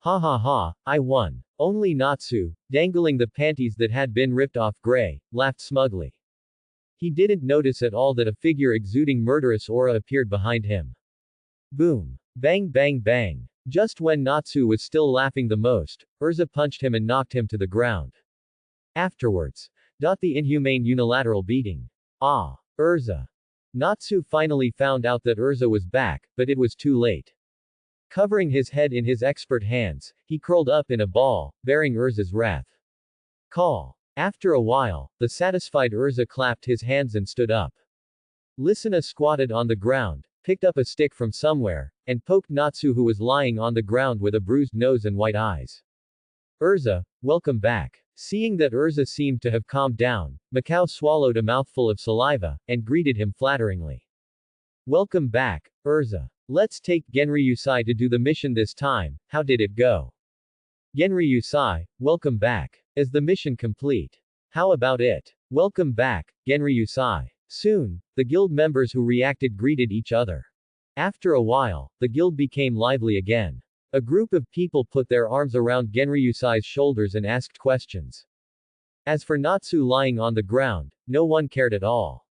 Ha ha ha, I won. Only Natsu, dangling the panties that had been ripped off Gray, laughed smugly. He didn't notice at all that a figure exuding murderous aura appeared behind him. Boom. Bang bang bang. Just when Natsu was still laughing the most, Urza punched him and knocked him to the ground. Afterwards. The inhumane unilateral beating. Ah. Urza. Natsu finally found out that Urza was back, but it was too late. Covering his head in his expert hands, he curled up in a ball, bearing Urza's wrath. Call. After a while, the satisfied Urza clapped his hands and stood up. Listener squatted on the ground, picked up a stick from somewhere, and poked Natsu, who was lying on the ground with a bruised nose and white eyes. Urza, welcome back. Seeing that Urza seemed to have calmed down, Macau swallowed a mouthful of saliva, and greeted him flatteringly. Welcome back, Urza. Let's take Genryusai to do the mission this time, how did it go? Genryusai, welcome back. Is the mission complete? How about it? Welcome back, Genryusai. Soon, the guild members who reacted greeted each other. After a while, the guild became lively again. A group of people put their arms around Genryusai's shoulders and asked questions. As for Natsu lying on the ground, no one cared at all.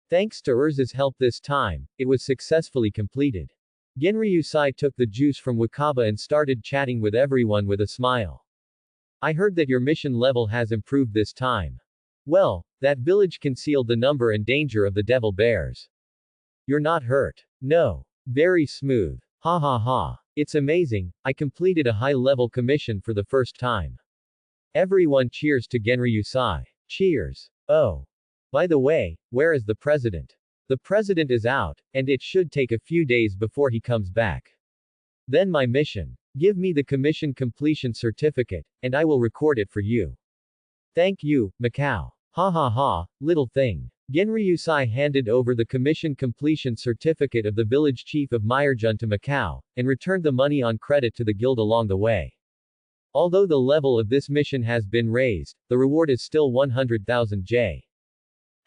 Thanks to Urza's help this time, it was successfully completed. Genryusai took the juice from Wakaba and started chatting with everyone with a smile. I heard that your mission level has improved this time. Well, that village concealed the number and danger of the devil bears. You're not hurt. No. Very smooth. Ha ha ha. It's amazing, I completed a high-level commission for the first time. Everyone cheers to Genryusai. Cheers. Oh. By the way, where is the president? The president is out, and it should take a few days before he comes back. Then my mission. Give me the commission completion certificate, and I will record it for you. Thank you, Macau. Ha ha ha, little thing. Genryusai handed over the commission completion certificate of the village chief of Myerjun to Macau, and returned the money on credit to the guild along the way. Although the level of this mission has been raised, the reward is still 100,000 J.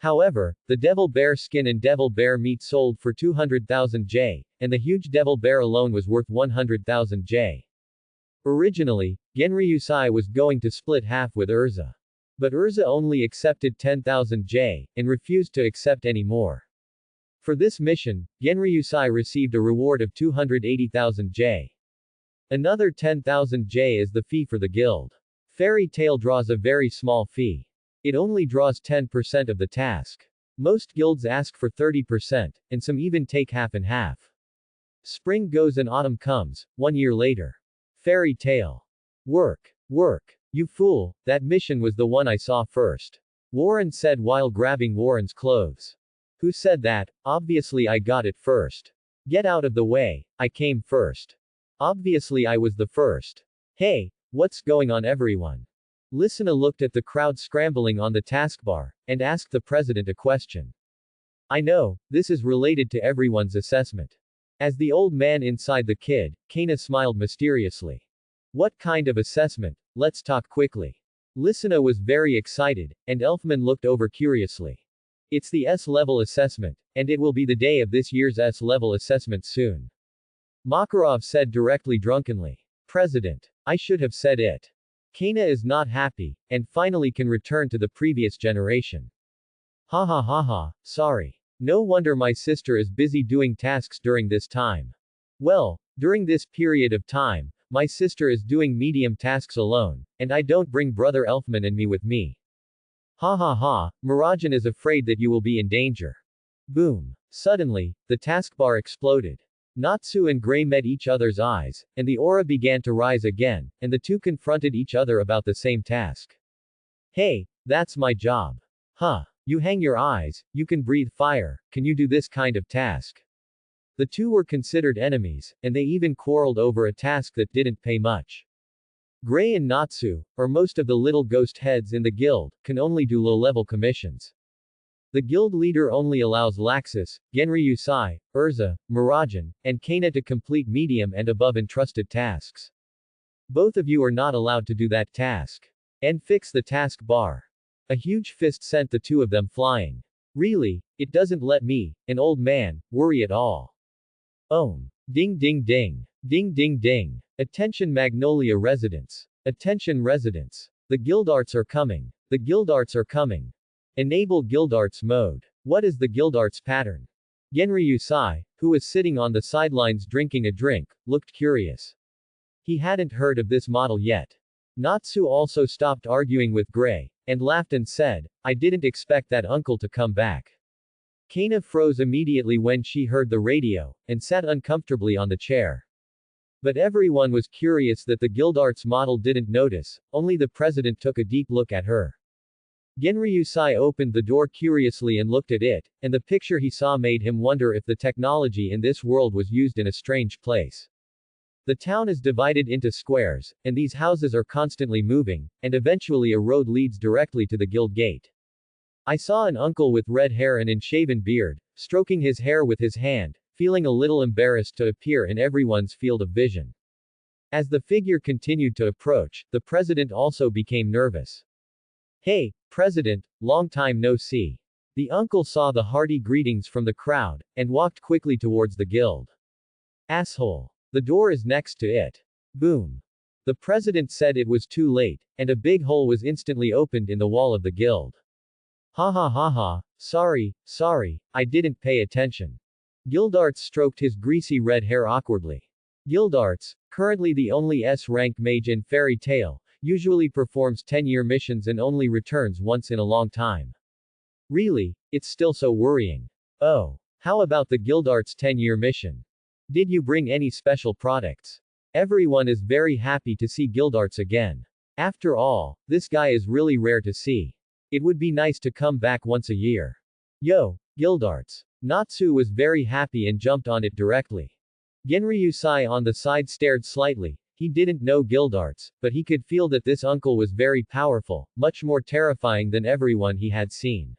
However, the devil bear skin and devil bear meat sold for 200,000 J, and the huge devil bear alone was worth 100,000 J. Originally, Genryusai was going to split half with Urza. But Urza only accepted 10,000 J, and refused to accept any more. For this mission, Genryusai received a reward of 280,000 J. Another 10,000 J is the fee for the guild. Fairy Tail draws a very small fee. It only draws 10% of the task. Most guilds ask for 30%, and some even take half and half. Spring goes and autumn comes, 1 year later. Fairy Tail. Work. Work. You fool, that mission was the one I saw first. Warren said while grabbing Warren's clothes. Who said that? Obviously I got it first. Get out of the way, I came first. Obviously I was the first. Hey, what's going on everyone? Listener looked at the crowd scrambling on the taskbar, and asked the president a question. I know, this is related to everyone's assessment. As the old man inside the kid, Kana smiled mysteriously. What kind of assessment? Let's talk quickly. Listener was very excited, and Elfman looked over curiously. It's the S-level assessment, and it will be the day of this year's S-level assessment soon. Makarov said directly drunkenly. President. I should have said it. Kana is not happy, and finally can return to the previous generation. Ha ha ha ha, sorry. No wonder my sister is busy doing tasks during this time. Well, during this period of time, my sister is doing medium tasks alone, and I don't bring brother Elfman and me with me. Ha ha ha, Murajan is afraid that you will be in danger. Boom. Suddenly, the taskbar exploded. Natsu and Gray met each other's eyes, and the aura began to rise again, and the two confronted each other about the same task. Hey, that's my job. Huh. You hang your eyes, you can breathe fire, can you do this kind of task? The two were considered enemies, and they even quarreled over a task that didn't pay much. Gray and Natsu, or most of the little ghost heads in the guild, can only do low-level commissions. The guild leader only allows Laxus, Genryusai, Urza, Murajan, and Kana to complete medium and above entrusted tasks. Both of you are not allowed to do that task. And fix the task bar. A huge fist sent the two of them flying. Really, it doesn't let me, an old man, worry at all. Ding ding ding. Ding ding ding. Attention Magnolia residents. Attention residents. The guildarts are coming. The guildarts are coming. Enable guildarts mode. What is the guildarts pattern? Genryusai, who was sitting on the sidelines drinking a drink, looked curious. He hadn't heard of this model yet. Natsu also stopped arguing with Gray, and laughed and said, I didn't expect that uncle to come back. Kana froze immediately when she heard the radio, and sat uncomfortably on the chair. But everyone was curious that the guildarts model didn't notice, only the president took a deep look at her. Genryusai opened the door curiously and looked at it, and the picture he saw made him wonder if the technology in this world was used in a strange place. The town is divided into squares, and these houses are constantly moving, and eventually a road leads directly to the guild gate. I saw an uncle with red hair and unshaven beard, stroking his hair with his hand, feeling a little embarrassed to appear in everyone's field of vision. As the figure continued to approach, the president also became nervous. Hey, President, long time no see. The uncle saw the hearty greetings from the crowd, and walked quickly towards the guild. Asshole. The door is next to it. Boom. The president said it was too late, and a big hole was instantly opened in the wall of the guild. Ha ha ha ha, sorry, I didn't pay attention. Guildarts stroked his greasy red hair awkwardly. Guildarts, currently the only S-rank mage in Fairy Tail, usually performs 10-year missions and only returns once in a long time. Really, it's still so worrying. Oh. How about the Guildarts 10-year mission? Did you bring any special products? Everyone is very happy to see Guildarts again. After all, this guy is really rare to see. It would be nice to come back once a year. Yo, Guildarts. Natsu was very happy and jumped on it directly. Genryusai on the side stared slightly. He didn't know Guildarts, but he could feel that this uncle was very powerful, much more terrifying than everyone he had seen.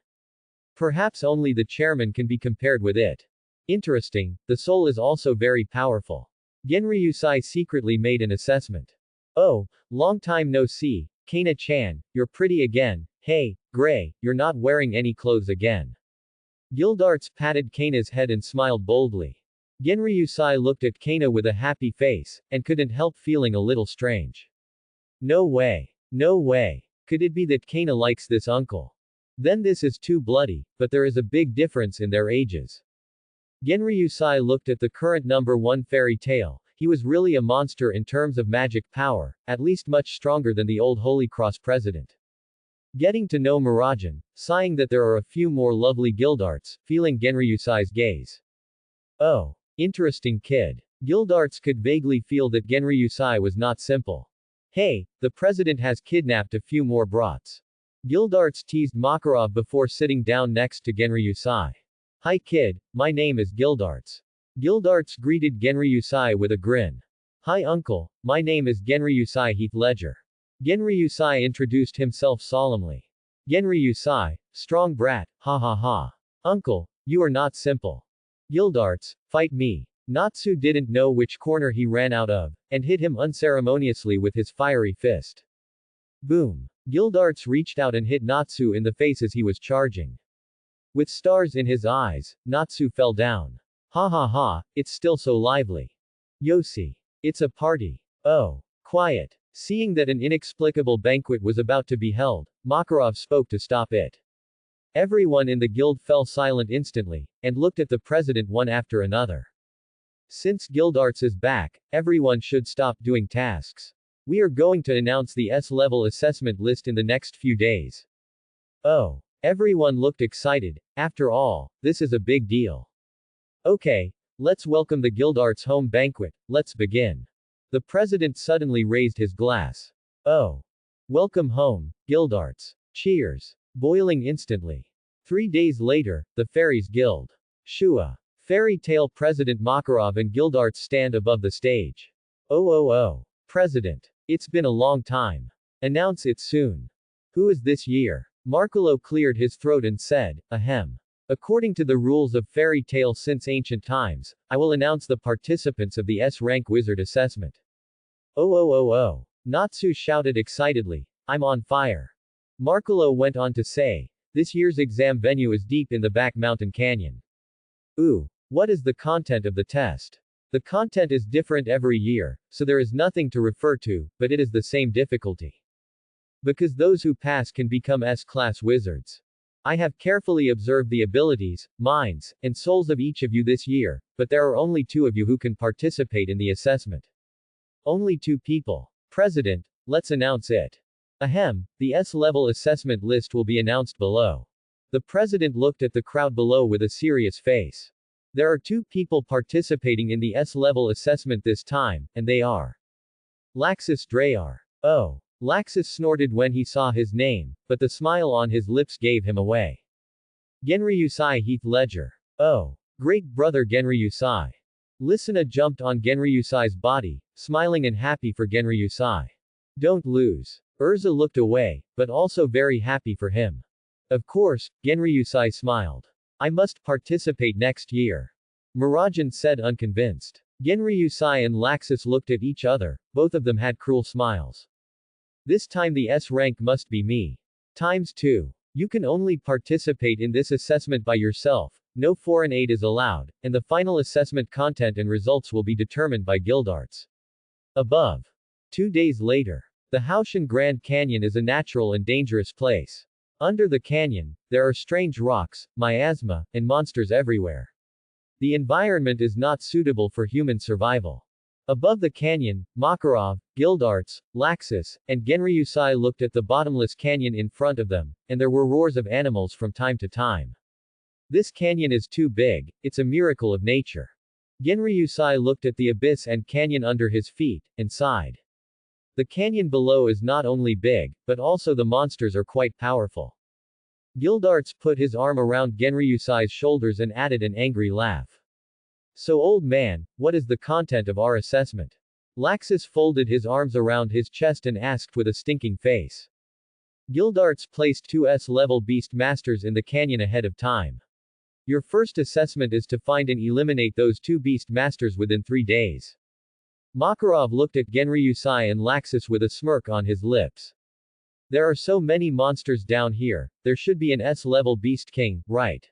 Perhaps only the chairman can be compared with it. Interesting, the soul is also very powerful. Genryusai secretly made an assessment. Oh, long time no see, Kana-chan, you're pretty again. Hey, Gray, you're not wearing any clothes again. Guildarts patted Kana's head and smiled boldly. Genryusai looked at Kana with a happy face, and couldn't help feeling a little strange. No way. No way. Could it be that Kana likes this uncle? Then this is too bloody, but there is a big difference in their ages. Genryusai looked at the current number 1 Fairy Tail. He was really a monster in terms of magic power, at least much stronger than the old Holy Cross president. Getting to know Murajan, sighing that there are a few more lovely Guildarts, feeling Genryusai's gaze. Oh. Interesting kid. Guildarts could vaguely feel that Genryusai was not simple. Hey, the president has kidnapped a few more brats. Guildarts teased Makarov before sitting down next to Genryusai. Hi kid, my name is Guildarts. Guildarts greeted Genryusai with a grin. Hi uncle, my name is Genryusai Heath Ledger. Genryusai introduced himself solemnly. Genryusai, strong brat, ha ha ha. Uncle, you are not simple. Guildarts, fight me. Natsu didn't know which corner he ran out of, and hit him unceremoniously with his fiery fist. Boom. Guildarts reached out and hit Natsu in the face as he was charging. With stars in his eyes, Natsu fell down. Ha ha ha, it's still so lively. Yosi. It's a party. Oh. Quiet. Seeing that an inexplicable banquet was about to be held, Makarov spoke to stop it. Everyone in the guild fell silent instantly, and looked at the president one after another. Since Guild Arts is back, everyone should stop doing tasks. We are going to announce the S-level assessment list in the next few days. Oh. Everyone looked excited. After all, this is a big deal. Okay. Let's welcome the Guild Arts home banquet. Let's begin. The president suddenly raised his glass. Oh. Welcome home, Guild Arts. Cheers. Boiling instantly. 3 days later, the Fairies Guild. Shua. Fairy Tale President Makarov and Guild Arts stand above the stage. Oh. President. It's been a long time. Announce it soon. Who is this year? Markolo cleared his throat and said, ahem. According to the rules of fairy tale since ancient times, I will announce the participants of the S-rank wizard assessment. Oh. Natsu shouted excitedly. I'm on fire. Markolo went on to say, this year's exam venue is deep in the back mountain canyon. Ooh. What is the content of the test? The content is different every year, so there is nothing to refer to, but it is the same difficulty. Because those who pass can become S-class wizards. I have carefully observed the abilities, minds, and souls of each of you this year, but there are only 2 of you who can participate in the assessment. Only 2 people. President, let's announce it. Ahem, the S-level assessment list will be announced below. The president looked at the crowd below with a serious face. There are 2 people participating in the S-level assessment this time, and they are Laxus Drayar. Oh. Laxus snorted when he saw his name, but the smile on his lips gave him away. Genryusai Heath Ledger. Oh. Great brother Genryusai. Listener jumped on Genryusai's body, smiling and happy for Genryusai. Don't lose. Urza looked away, but also very happy for him. Of course, Genryusai smiled. I must participate next year. Murajan said unconvinced. Genryusai and Laxus looked at each other, both of them had cruel smiles. This time the S rank must be me. ×2. You can only participate in this assessment by yourself, no foreign aid is allowed, and the final assessment content and results will be determined by Guild Arts. Above. 2 days later. The Haoshan Grand Canyon is a natural and dangerous place. Under the canyon, there are strange rocks, miasma, and monsters everywhere. The environment is not suitable for human survival. Above the canyon, Makarov, Guild Arts, Laxus, and Genryusai looked at the bottomless canyon in front of them, and there were roars of animals from time to time. This canyon is too big, it's a miracle of nature. Genryusai looked at the abyss and canyon under his feet, and sighed. The canyon below is not only big, but also the monsters are quite powerful. Guild Arts put his arm around Genryusai's shoulders and added an angry laugh. So old man, what is the content of our assessment? Laxus folded his arms around his chest and asked with a stinking face. Guild Arts placed 2 S-level beast masters in the canyon ahead of time. Your first assessment is to find and eliminate those 2 beast masters within 3 days. Makarov looked at Genryusai and Laxus with a smirk on his lips. There are so many monsters down here, there should be an S-level beast king, right?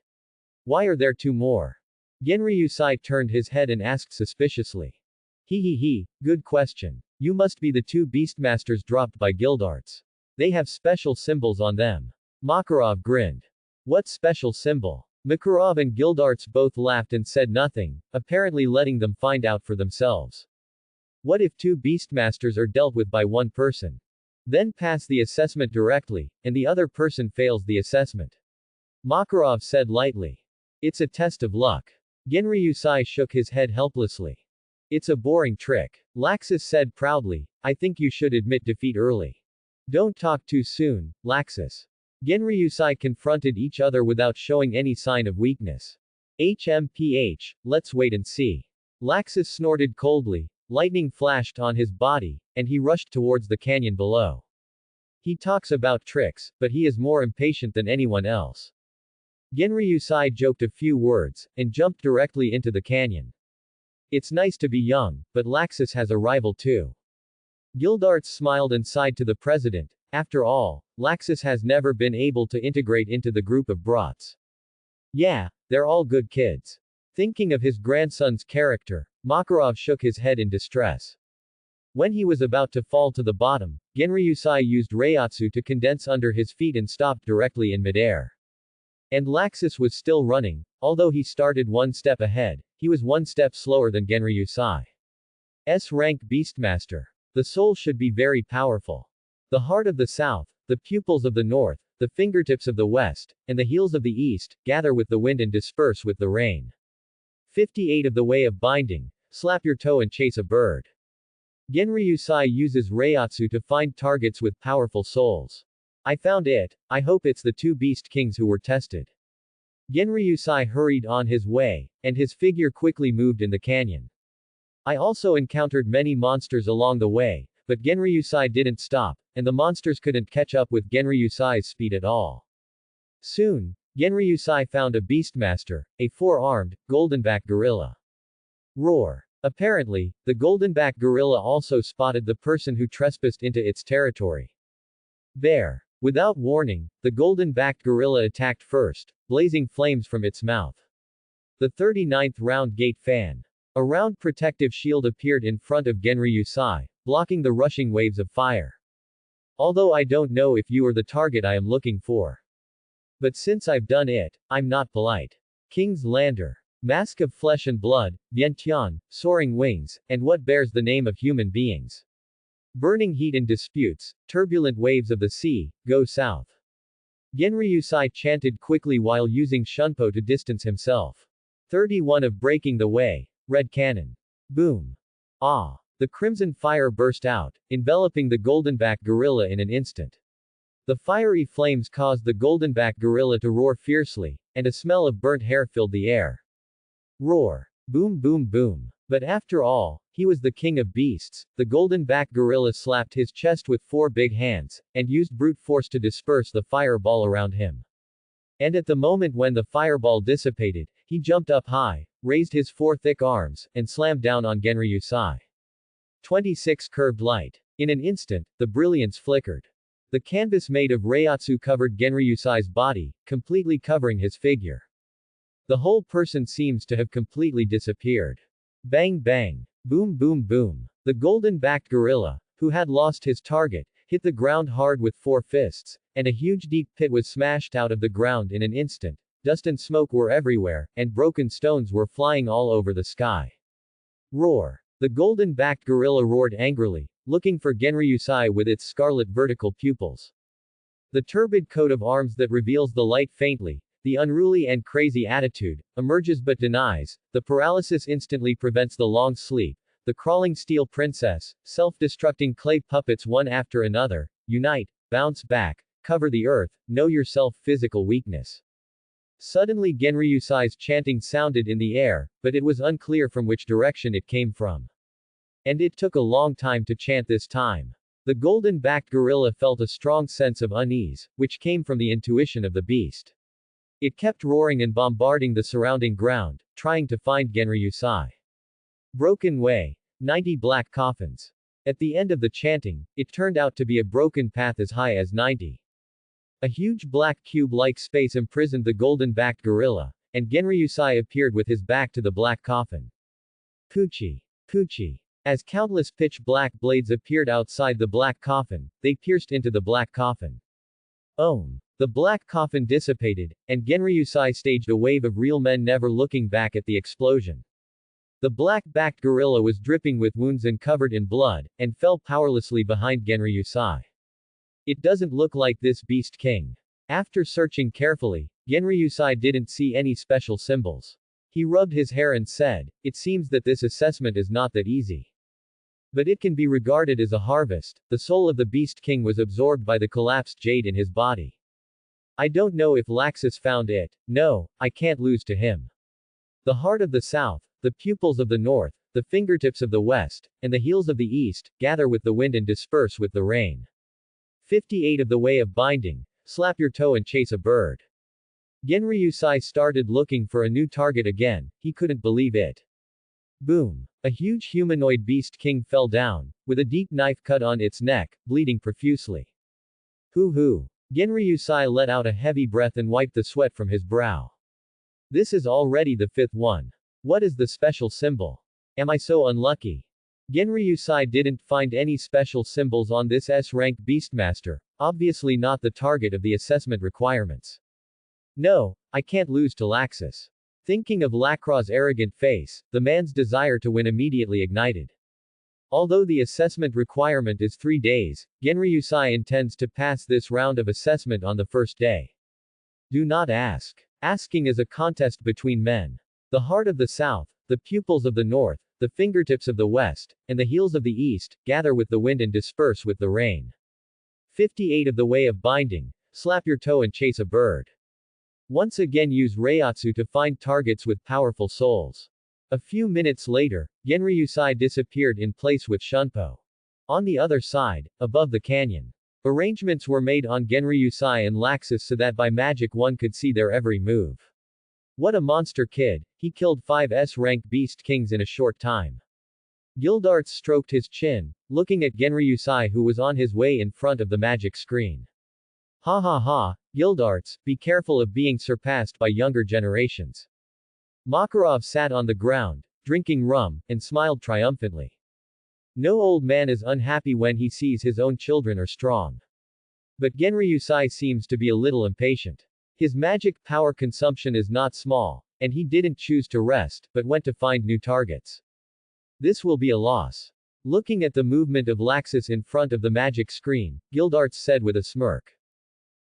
Why are there 2 more? Genryusai turned his head and asked suspiciously. Good question. You must be the 2 beastmasters dropped by Guild Arts. They have special symbols on them. Makarov grinned. What special symbol? Makarov and Guild Arts both laughed and said nothing, apparently letting them find out for themselves. What if 2 beastmasters are dealt with by one person? Then pass the assessment directly, and the other person fails the assessment. Makarov said lightly. It's a test of luck. Genryusai shook his head helplessly. It's a boring trick. Laxus said proudly, I think you should admit defeat early. Don't talk too soon, Laxus. Genryusai confronted each other without showing any sign of weakness. HMPH, let's wait and see. Laxus snorted coldly, lightning flashed on his body, and he rushed towards the canyon below. He talks about tricks, but he is more impatient than anyone else. Genryusai joked a few words, and jumped directly into the canyon. It's nice to be young, but Laxus has a rival too. Guild Arts smiled and sighed to the president. After all, Laxus has never been able to integrate into the group of brats. Yeah, they're all good kids. Thinking of his grandson's character, Makarov shook his head in distress. When he was about to fall to the bottom, Genryusai used Reiatsu to condense under his feet and stopped directly in midair. And Laxus was still running, although he started one step ahead, he was one step slower than Genryusai. S-rank Beastmaster. The soul should be very powerful. The heart of the south, the pupils of the north, the fingertips of the west, and the heels of the east, gather with the wind and disperse with the rain. 58 of the way of binding, slap your toe and chase a bird. Genryusai uses Reiatsu to find targets with powerful souls. I found it, I hope it's the two beast kings who were tested. Genryusai hurried on his way, and his figure quickly moved in the canyon. I also encountered many monsters along the way, but Genryusai didn't stop, and the monsters couldn't catch up with Genryusai's speed at all. Soon, Genryusai found a beastmaster, a four-armed, goldenback gorilla. Roar. Apparently, the goldenback gorilla also spotted the person who trespassed into its territory. Bear. Without warning, the golden-backed gorilla attacked first, blazing flames from its mouth. The 39th round gate fan. A round protective shield appeared in front of Genryusai, blocking the rushing waves of fire. Although I don't know if you are the target I am looking for. But since I've done it, I'm not polite. King's Lander. Mask of flesh and blood, Vientian, soaring wings, and what bears the name of human beings. Burning heat and disputes, turbulent waves of the sea, go south. Genryusai chanted quickly while using Shunpo to distance himself. 31 of breaking the way. Red cannon. Boom. Ah. The crimson fire burst out, enveloping the goldenback gorilla in an instant. The fiery flames caused the goldenback gorilla to roar fiercely, and a smell of burnt hair filled the air. Roar. Boom boom boom. But after all, he was the king of beasts. The goldenback gorilla slapped his chest with four big hands, and used brute force to disperse the fireball around him. And at the moment when the fireball dissipated, he jumped up high, raised his four thick arms, and slammed down on Genryusai. 26 curved light. In an instant, the brilliance flickered. The canvas made of Reiatsu covered Genryusai's body, completely covering his figure. The whole person seems to have completely disappeared. Bang bang. Boom boom boom. The golden-backed gorilla, who had lost his target, hit the ground hard with four fists, and a huge deep pit was smashed out of the ground in an instant. Dust and smoke were everywhere, and broken stones were flying all over the sky. Roar. The golden-backed gorilla roared angrily, looking for Genryusai with its scarlet vertical pupils. The turbid coat of arms that reveals the light faintly, the unruly and crazy attitude, emerges but denies, the paralysis instantly prevents the long sleep, the crawling steel princess, self-destructing clay puppets one after another, unite, bounce back, cover the earth, know yourself physical weakness. Suddenly Genryusai's chanting sounded in the air, but it was unclear from which direction it came from. And it took a long time to chant this time. The golden-backed gorilla felt a strong sense of unease, which came from the intuition of the beast. It kept roaring and bombarding the surrounding ground, trying to find Genryusai. Broken way. 90 black coffins. At the end of the chanting, it turned out to be a broken path as high as 90. A huge black cube-like space imprisoned the golden-backed gorilla, and Genryusai appeared with his back to the black coffin. Puchi. Puchi. As countless pitch-black blades appeared outside the black coffin, they pierced into the black coffin. Om. The black coffin dissipated, and Genryusai staged a wave of real men never looking back at the explosion. The black-backed gorilla was dripping with wounds and covered in blood, and fell powerlessly behind Genryusai. It doesn't look like this beast king. After searching carefully, Genryusai didn't see any special symbols. He rubbed his hair and said, "It seems that this assessment is not that easy. But it can be regarded as a harvest." The soul of the beast king was absorbed by the collapsed jade in his body. I don't know if Laxus found it. No, I can't lose to him. The heart of the south, the pupils of the north, the fingertips of the west, and the heels of the east, gather with the wind and disperse with the rain. 58 of the way of binding, slap your toe and chase a bird. Genryusai started looking for a new target again, he couldn't believe it. Boom. A huge humanoid beast king fell down, with a deep knife cut on its neck, bleeding profusely. Hoo hoo. Genryusai let out a heavy breath and wiped the sweat from his brow. This is already the fifth one. What is the special symbol? Am I so unlucky? Genryusai didn't find any special symbols on this S-rank Beastmaster, obviously not the target of the assessment requirements. No, I can't lose to Laxus. Thinking of Lacroix's arrogant face, the man's desire to win immediately ignited. Although the assessment requirement is 3 days, Genryusai intends to pass this round of assessment on the first day. Do not ask. Asking is a contest between men. The heart of the south, the pupils of the north, the fingertips of the west, and the heels of the east, gather with the wind and disperse with the rain. 58 of the way of binding. Slap your toe and chase a bird. Once again use Reiatsu to find targets with powerful souls. A few minutes later, Genryusai disappeared in place with Shunpo. On the other side, above the canyon. Arrangements were made on Genryusai and Laxus so that by magic one could see their every move. What a monster kid, he killed 5 S-rank beast kings in a short time. Gildarts stroked his chin, looking at Genryusai who was on his way in front of the magic screen. Ha ha ha, Gildarts, be careful of being surpassed by younger generations. Makarov sat on the ground, drinking rum, and smiled triumphantly. No old man is unhappy when he sees his own children are strong. But Genryusai seems to be a little impatient. His magic power consumption is not small, and he didn't choose to rest, but went to find new targets. This will be a loss. Looking at the movement of Laxus in front of the magic screen, Gildarts said with a smirk.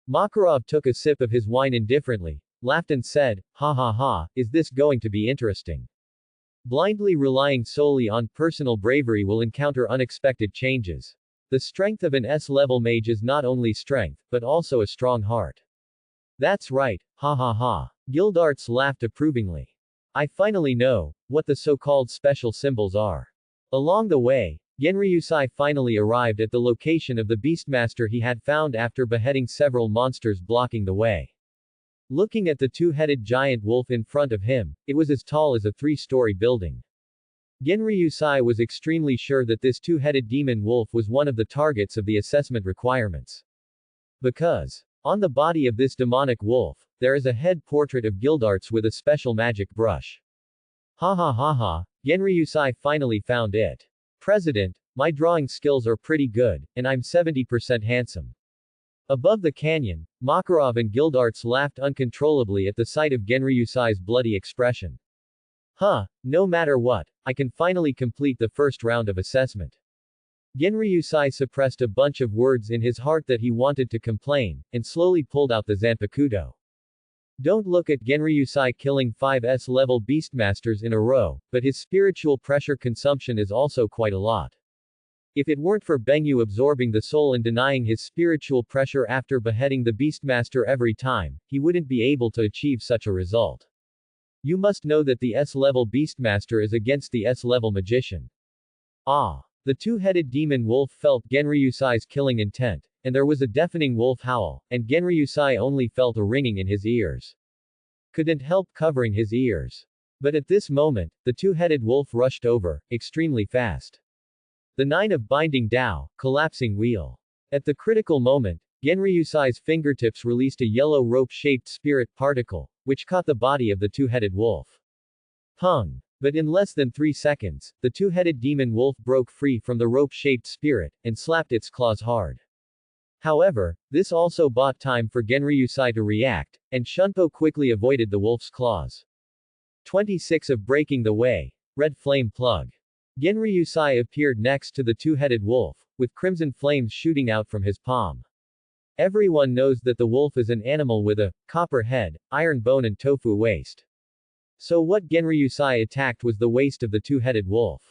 Makarov took a sip of his wine indifferently, laughed and said, ha ha ha, is this going to be interesting? Blindly relying solely on personal bravery will encounter unexpected changes. The strength of an S-level mage is not only strength, but also a strong heart. That's right, ha ha ha. Gildarts laughed approvingly. I finally know what the so-called special symbols are. Along the way, Genryusai finally arrived at the location of the Beastmaster he had found after beheading several monsters blocking the way. Looking at the two-headed giant wolf in front of him, it was as tall as a 3-story building. Genryusai was extremely sure that this two-headed demon wolf was one of the targets of the assessment requirements. Because, on the body of this demonic wolf, there is a head portrait of Gildarts with a special magic brush. Ha ha ha ha, Genryusai finally found it. President, my drawing skills are pretty good, and I'm 70% handsome. Above the canyon, Makarov and Gildarts laughed uncontrollably at the sight of Genryusai's bloody expression. Huh, no matter what, I can finally complete the first round of assessment. Genryusai suppressed a bunch of words in his heart that he wanted to complain, and slowly pulled out the Zanpakuto. Don't look at Genryusai killing 5 S-level beastmasters in a row, but his spiritual pressure consumption is also quite a lot. If it weren't for Bengyu absorbing the soul and denying his spiritual pressure after beheading the Beastmaster every time, he wouldn't be able to achieve such a result. You must know that the S-level Beastmaster is against the S-level magician. Ah! The two-headed demon wolf felt Genryusai's killing intent, and there was a deafening wolf howl, and Genryusai only felt a ringing in his ears. Couldn't help covering his ears. But at this moment, the two-headed wolf rushed over, extremely fast. The 9 of binding Dao, collapsing wheel. At the critical moment, Genryusai's fingertips released a yellow rope-shaped spirit particle, which caught the body of the two-headed wolf. Pung! But in less than 3 seconds, the two-headed demon wolf broke free from the rope-shaped spirit, and slapped its claws hard. However, this also bought time for Genryusai to react, and Shunpo quickly avoided the wolf's claws. 26 of breaking the way. Red flame plug. Genryusai appeared next to the two-headed wolf, with crimson flames shooting out from his palm. Everyone knows that the wolf is an animal with a copper head, iron bone and tofu waist. So what Genryusai attacked was the waist of the two-headed wolf.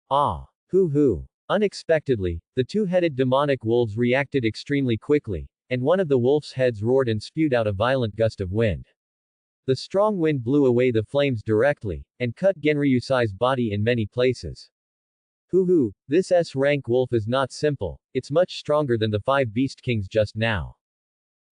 Ah! Hoo! Unexpectedly, the two-headed demonic wolves reacted extremely quickly, and one of the wolf's heads roared and spewed out a violent gust of wind. The strong wind blew away the flames directly, and cut Genryusai's body in many places. Hoo! This S-rank wolf is not simple, it's much stronger than the 5 beast kings just now.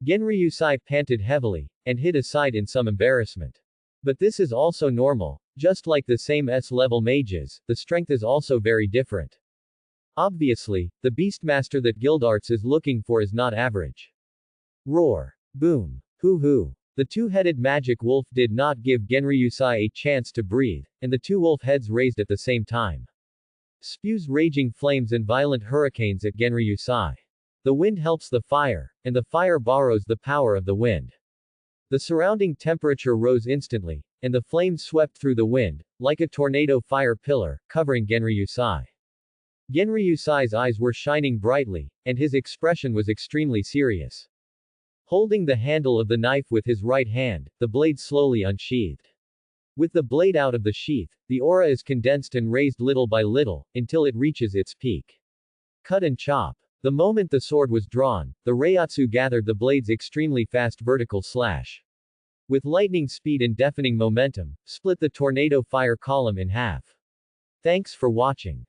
Genryusai panted heavily, and hid aside in some embarrassment. But this is also normal, just like the same S-level mages, the strength is also very different. Obviously, the Beastmaster that Gildarts is looking for is not average. Roar. Boom. Hoo! The two-headed magic wolf did not give Genryusai a chance to breathe, and the two wolf heads raised at the same time. Spews raging flames and violent hurricanes at Genryusai. The wind helps the fire, and the fire borrows the power of the wind. The surrounding temperature rose instantly, and the flames swept through the wind, like a tornado fire pillar, covering Genryusai. Genryusai's eyes were shining brightly, and his expression was extremely serious. Holding the handle of the knife with his right hand, the blade slowly unsheathed. With the blade out of the sheath, the aura is condensed and raised little by little, until it reaches its peak. Cut and chop. The moment the sword was drawn, the Reiatsu gathered the blade's extremely fast vertical slash. With lightning speed and deafening momentum, split the tornado fire column in half. Thanks for watching.